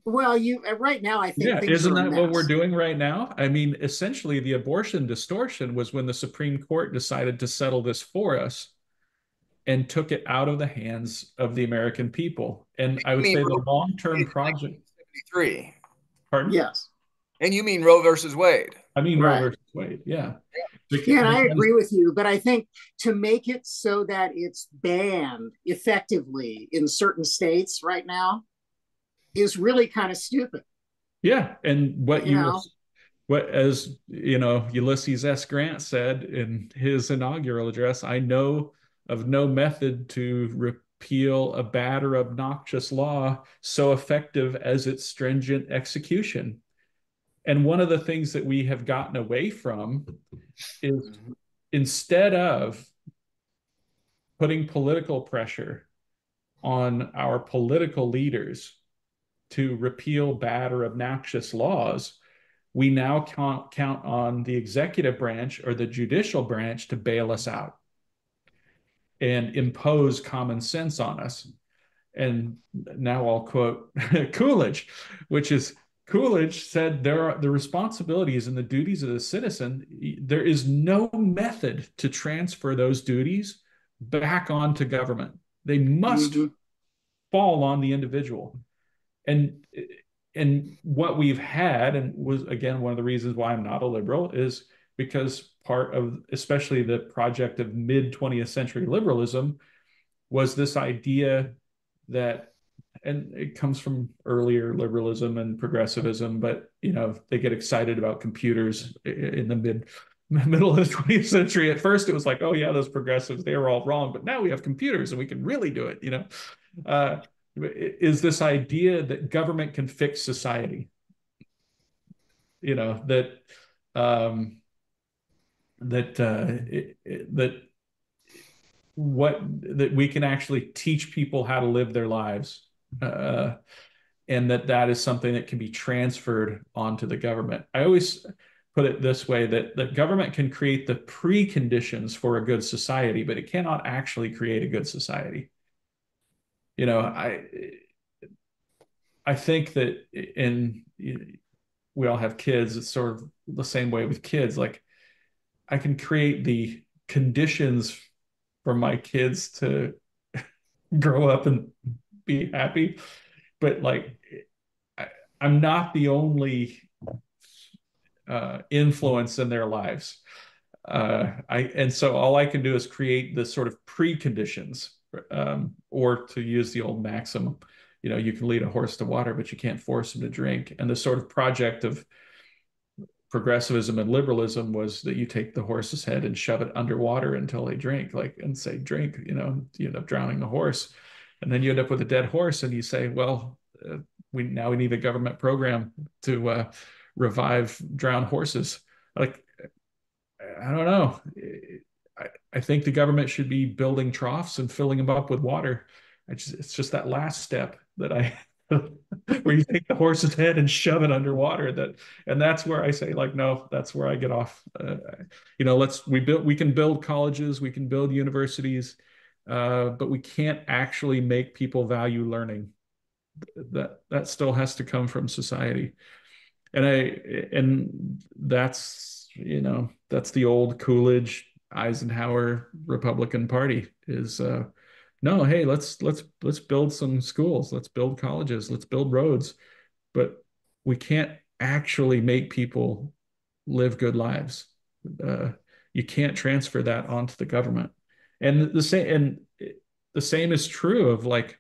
Well, you right now, I think Yeah, things isn't are a that what we're mess. doing right now? I mean, essentially, the abortion distortion was when the Supreme Court decided to settle this for us and took it out of the hands of the American people. And I You would mean say Roe the long-term v. Wade project, in 1973? pardon? Yes, And you mean Roe versus Wade? I mean Roe right. versus Wade, yeah. Yeah, and I Because agree with you, but I think to make it so that it's banned effectively in certain states right now is really kind of stupid. yeah, and You know, what, as Ulysses S. Grant said in his inaugural address, I know of no method to repeal a bad or obnoxious law so effective as its stringent execution. And one of the things that we have gotten away from is, Mhm. instead of putting political pressure on our political leaders to repeal bad or obnoxious laws, we now count on the executive branch or the judicial branch to bail us out and impose common sense on us. And now I'll quote Coolidge, which is, Coolidge said there are the responsibilities and the duties of the citizen. There is no method to transfer those duties back onto government. They must mm-hmm. fall on the individual. And what we've had, and was again one of the reasons why I'm not a liberal, is because part of especially the project of mid 20th century liberalism was this idea that, and it comes from earlier liberalism and progressivism, but they get excited about computers in the middle of the 20th century. At first it was like, oh yeah, those progressives, they were all wrong, but now we have computers and we can really do it. uh, is this idea that government can fix society, that um, that that we can actually teach people how to live their lives, uh, and that is something that can be transferred onto the government. I always put it this way, that the government can create the preconditions for a good society, but it cannot actually create a good society. You know, I think that we all have kids. It's sort of the same way with kids. Like, I can create the conditions for my kids to grow up and be happy, but like, I, I'm not the only influence in their lives. And so all I can do is create the sort of preconditions, or to use the old maxim, you can lead a horse to water, but you can't force him to drink. And the sort of project of progressivism and liberalism was that you take the horse's head and shove it underwater until they drink, like, and say, drink, you end up drowning the horse. And then you end up with a dead horse, and you say, well, we need a government program to revive drowned horses. Like, I don't know. I think the government should be building troughs and filling them up with water. It's just that last step that I where you take the horse's head and shove it underwater. And that's where I say, like, no, that's where I get off. We can build colleges, we can build universities, but we can't actually make people value learning. That still has to come from society. And that's the old Coolidge Eisenhower Republican Party is no, hey, let's build some schools, let's build colleges, let's build roads, but we can't actually make people live good lives. Uh, you can't transfer that onto the government. And the same is true of like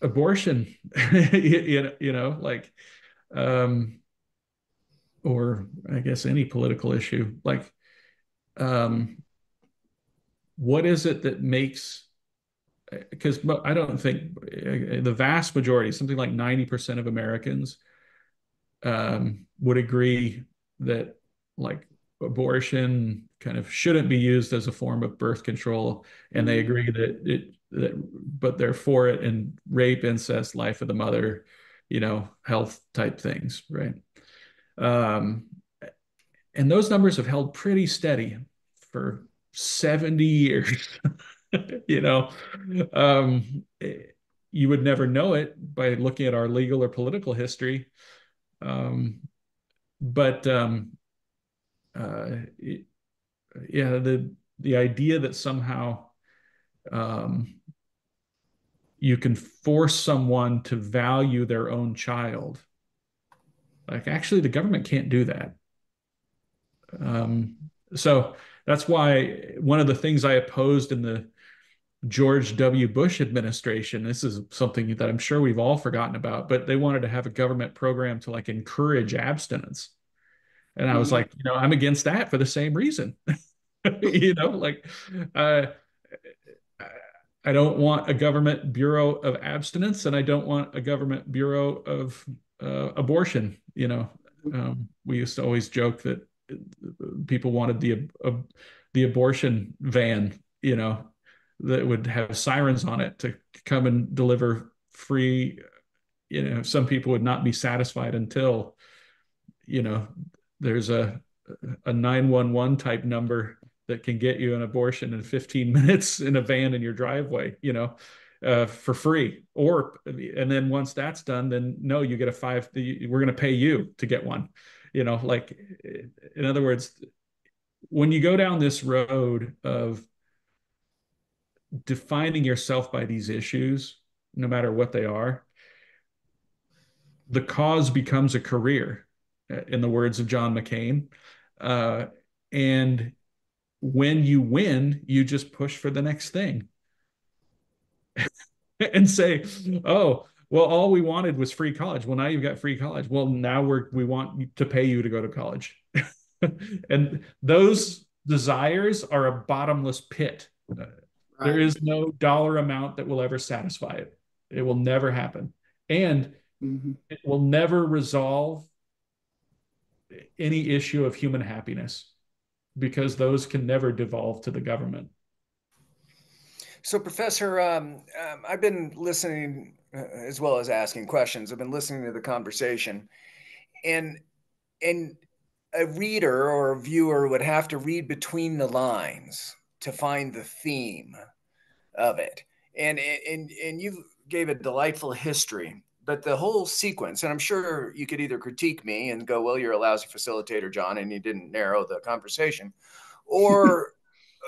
abortion, like um, or I guess any political issue. Like, um, what is it that makes? Because I don't think the vast majority, something like 90% of Americans, would agree that like abortion kind of shouldn't be used as a form of birth control, and they agree but they're for it in rape, incest, life of the mother, health type things, right? Um, and those numbers have held pretty steady for 70 years. you know, um, you would never know it by looking at our legal or political history. Um, but uh, it, yeah, the idea that somehow um, you can force someone to value their own child, like actually the government can't do that. So that's why one of the things I opposed in the George W. Bush administration, this is something that I'm sure we've all forgotten about, but they wanted to have a government program to like encourage abstinence. And I was like, I'm against that for the same reason. Like uh, I don't want a government bureau of abstinence, and I don't want a government bureau of abortion. We used to always joke that people wanted the abortion van, that would have sirens on it to come and deliver free. Some people would not be satisfied until, you know, there's a 911 type number that can get you an abortion in 15 minutes in a van in your driveway, for free. And then once that's done, then no, you get we're going to pay you to get one, like, in other words, when you go down this road of defining yourself by these issues, no matter what they are, the cause becomes a career, in the words of John McCain. And when you win, you just push for the next thing and say, oh, well, all we wanted was free college. Well, now you've got free college. Well, now we want to pay you to go to college. And those desires are a bottomless pit. There is no dollar amount that will ever satisfy it. It will never happen. And it will never resolve any issue of human happiness, because those can never devolve to the government. So, Professor, I've been listening as well as asking questions. I've been listening to the conversation, and a reader or a viewer would have to read between the lines to find the theme of it. And you gave a delightful history, but the whole sequence, and I'm sure you could either critique me and go, well, you're a lousy facilitator, John, and you didn't narrow the conversation, or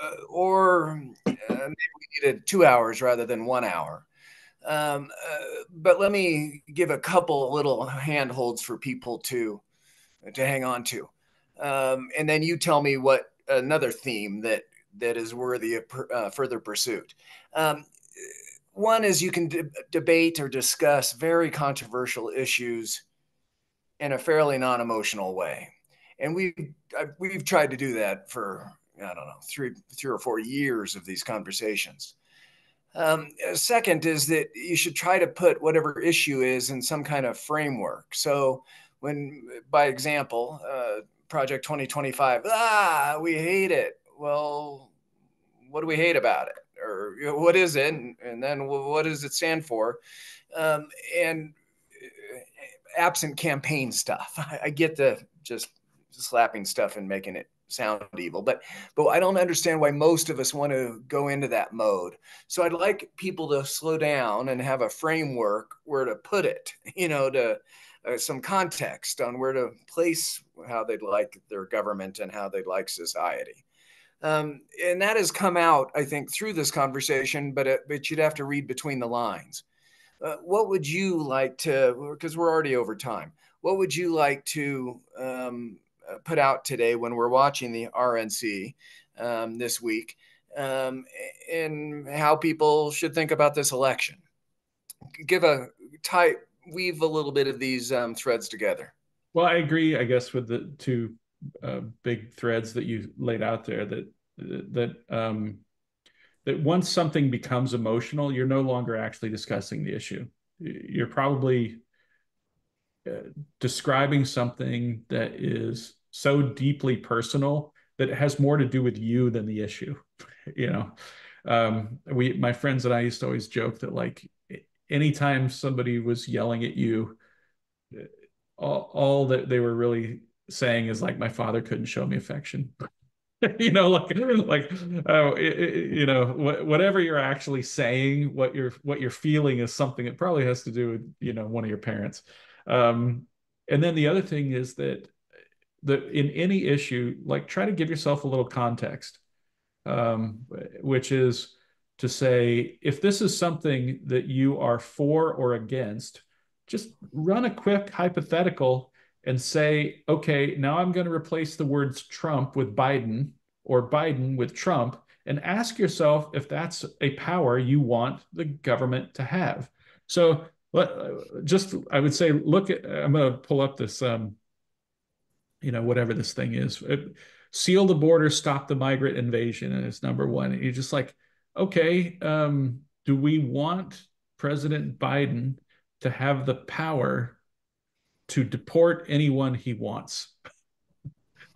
maybe we needed 2 hours rather than 1 hour. But let me give a couple little handholds for people to hang on to, and then you tell me what another theme that is worthy of further pursuit. One is you can debate or discuss very controversial issues in a fairly non-emotional way, and we've tried to do that for, I don't know, three or 4 years of these conversations. Second is that you should try to put whatever issue is in some kind of framework. So by example, Project 2025, we hate it. Well, what do we hate about it? Or what is it? And then what does it stand for? and absent campaign stuff. I get the just slapping stuff and making it sound evil, but I don't understand why most of us want to go into that mode. So I'd like people to slow down and have a framework where to put it, to some context on where to place how they'd like their government and how they'd like society. And that has come out, I think, through this conversation, but you'd have to read between the lines. What would you like to, because we're already over time, what would you like to put out today when we're watching the RNC this week, and how people should think about this election? Weave a little bit of these threads together. Well, I agree, I guess, with the two big threads that you laid out there, that once something becomes emotional, you're no longer actually discussing the issue. You're probably describing something that is so deeply personal that it has more to do with you than the issue. My friends and I used to always joke that, like, anytime somebody was yelling at you, all that they were really saying is, like, my father couldn't show me affection. Whatever you're actually saying, what you're feeling is something that probably has to do with, one of your parents. And then the other thing is that in any issue, like, try to give yourself a little context, which is to say, if this is something that you are for or against, just run a quick hypothetical and say, okay, now I'm going to replace the words Trump with Biden or Biden with Trump, and ask yourself if that's a power you want the government to have. So I would say, I'm going to pull up this, whatever this thing is. Seal the border, stop the migrant invasion, and it's number one. And you're just like, okay, do we want President Biden to have the power to deport anyone he wants?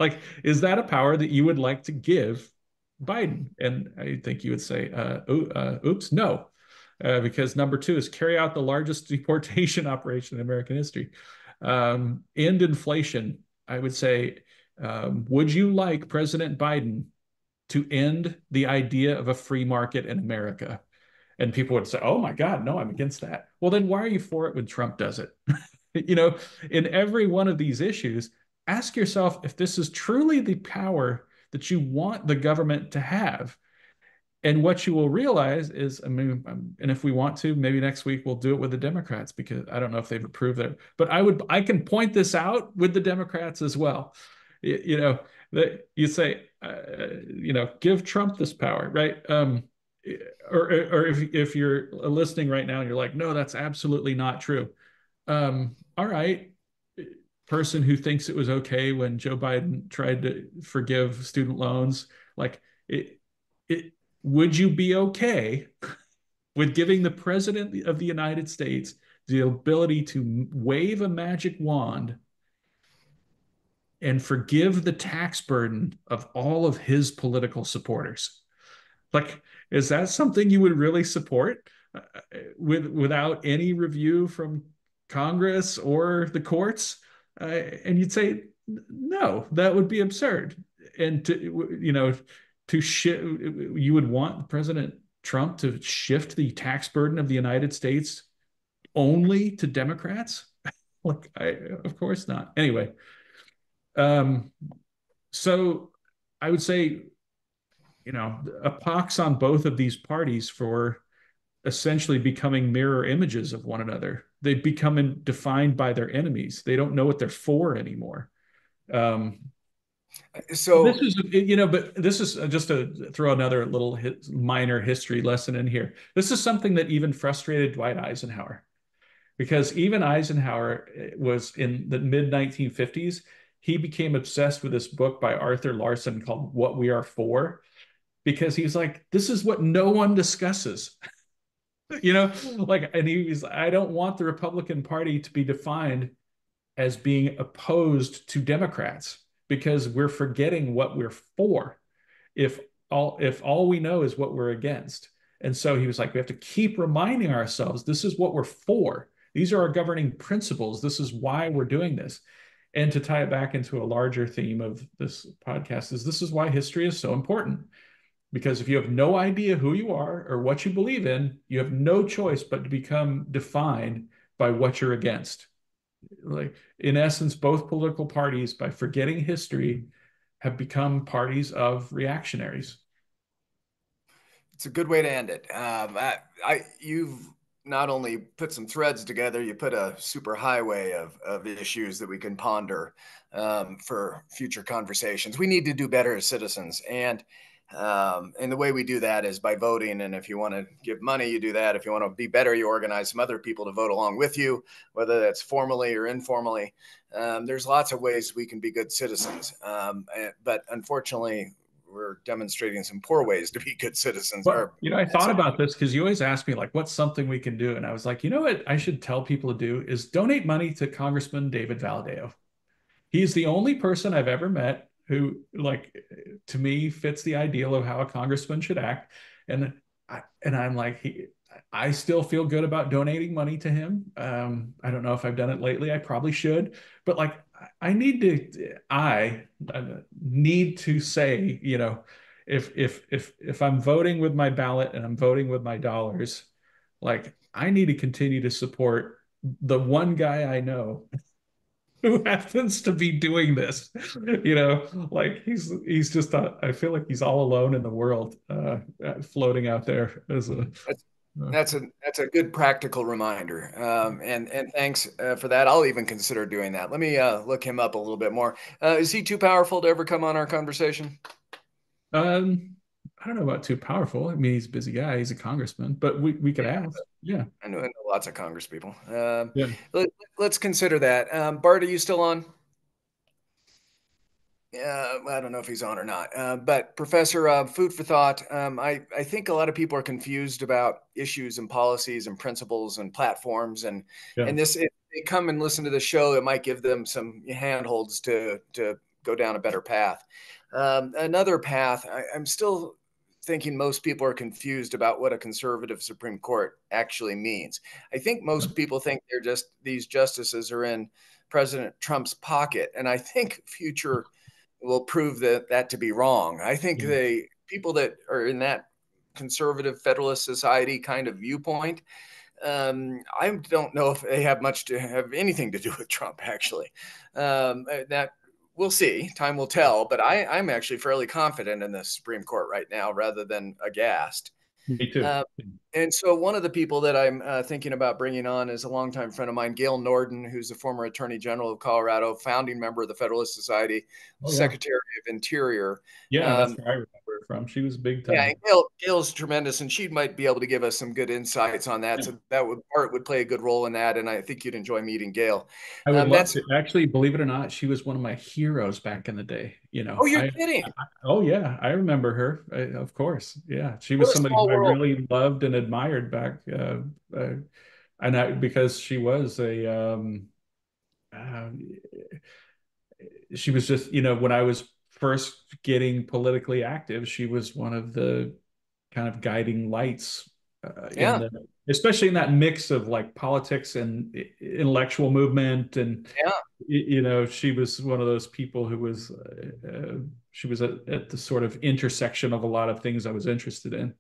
Like, is that a power that you would like to give Biden? And I think you would say, oops, no. Because number two is carry out the largest deportation operation in American history. End inflation. I would say, would you like President Biden to end the idea of a free market in America? And people would say, oh my God, no, I'm against that. Well, then why are you for it when Trump does it? In every one of these issues, ask yourself if this is truly the power that you want the government to have. And what you will realize is, and if we want to, maybe next week we'll do it with the Democrats, because I don't know if they've approved it, but I can point this out with the Democrats as well. That you say, give Trump this power, right? Or if you're listening right now and you're like, no, that's absolutely not true. All right, person who thinks it was okay when Joe Biden tried to forgive student loans, like, would you be okay with giving the president of the United States the ability to wave a magic wand and forgive the tax burden of all of his political supporters? Like, is that something you would really support without any review from Congress or the courts? And you'd say, no, that would be absurd. And you would want President Trump to shift the tax burden of the United States only to Democrats? Like, of course not. Anyway, so I would say, a pox on both of these parties for essentially becoming mirror images of one another. They become defined by their enemies. They don't know what they're for anymore. So this is, but this is just to throw another little minor history lesson in here. This is something that even frustrated Dwight Eisenhower, because even Eisenhower was in the mid 1950s. He became obsessed with this book by Arthur Larson called What We Are For, because he's like, this is what no one discusses. And I don't want the Republican Party to be defined as being opposed to Democrats, because we're forgetting what we're for if all we know is what we're against. And so he was like, we have to keep reminding ourselves, this is what we're for. These are our governing principles. This is why we're doing this. And to tie it back into a larger theme of this podcast is this is why history is so important. Because if you have no idea who you are or what you believe in, you have no choice but to become defined by what you're against. Like, in essence, both political parties, by forgetting history, have become parties of reactionaries. It's a good way to end it. You've not only put some threads together, you put a super highway of issues that we can ponder for future conversations. We need to do better as citizens, and the way we do that is by voting. And if you want to give money, you do that. If you want to be better, you organize some other people to vote along with you, whether that's formally or informally. There's lots of ways we can be good citizens, but unfortunately, we're demonstrating some poor ways to be good citizens. But, I thought about this because you always ask me, like, what's something we can do? And I was like, you know what I should tell people to do is donate money to Congressman David Valadao. He's the only person I've ever met who, like, to me, fits the ideal of how a congressman should act. And I'm like, I still feel good about donating money to him. I don't know if I've done it lately. I probably should, but like, I need to say, if I'm voting with my ballot and I'm voting with my dollars, like, I need to continue to support the one guy I know who happens to be doing this. Like, he's just I feel like he's all alone in the world, floating out there as a that's a good practical reminder, and thanks for that. I'll even consider doing that. Let me look him up a little bit more. Is he too powerful to ever come on our conversation? I don't know about too powerful. I mean, he's a busy guy. He's a congressman, but we could ask. Yeah. I know lots of Congress people. Yeah. Let's consider that. Bart, are you still on? I don't know if he's on or not. But Professor, food for thought. I think a lot of people are confused about issues and policies and principles and platforms, and Yeah. this, if they come and listen to the show, it might give them some handholds to go down a better path. Another path. I'm still thinking most people are confused about what a conservative Supreme Court actually means. I think most people think they're just these justices are in President Trump's pocket, and I think future will prove that to be wrong. I think Yeah. the people that are in that conservative Federalist Society kind of viewpoint, I don't know if they have much to have anything to do with Trump, actually. That we'll see. Time will tell. But I'm actually fairly confident in the Supreme Court right now rather than aghast. Me too. And so one of the people that I'm thinking about bringing on is a longtime friend of mine, Gail Norden, who's the former Attorney General of Colorado, founding member of the Federalist Society, Oh, yeah. Secretary of Interior. Yeah, that's where I remember her from. She was big time. Yeah, Gail's tremendous, and she might be able to give us some good insights on that. Yeah. So Art would play a good role in that, and I think you'd enjoy meeting Gail. I would love to. Actually, believe it or not, she was one of my heroes back in the day. Oh, you're kidding? Oh yeah, I remember her. Of course, yeah, she was somebody who I really loved and admired back, and because she was she was just, when I was first getting politically active, she was one of the kind of guiding lights, Yeah. especially in that mix of like politics and intellectual movement. And, she was one of those people who was, she was at the sort of intersection of a lot of things I was interested in.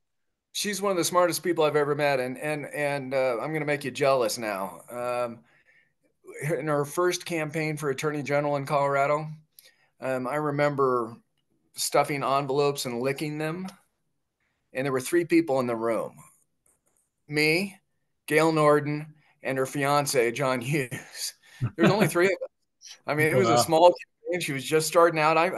She's one of the smartest people I've ever met, and I'm going to make you jealous now. In her first campaign for Attorney General in Colorado, I remember stuffing envelopes and licking them. And there were 3 people in the room: me, Gail Norden, and her fiance, John Hughes. There's only 3 of us. I mean, it was a small campaign. She was just starting out. I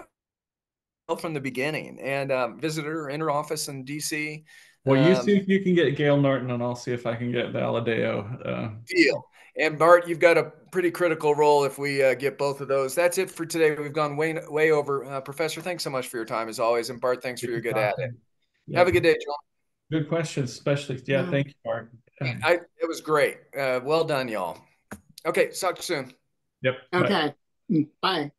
from the beginning and visited her in her office in DC. Well, you see if you can get Gail Norton, and I'll see if I can get Valadao. Deal. And Bart, you've got a pretty critical role if we get both of those. That's it for today. We've gone way over. Professor, thanks so much for your time as always. And Bart, thanks for your good at it. Yeah. Have a good day, John. Good questions, especially. Yeah, thank you, Bart. It was great. Well done, y'all. Okay, talk soon. Yep. Okay. Bye.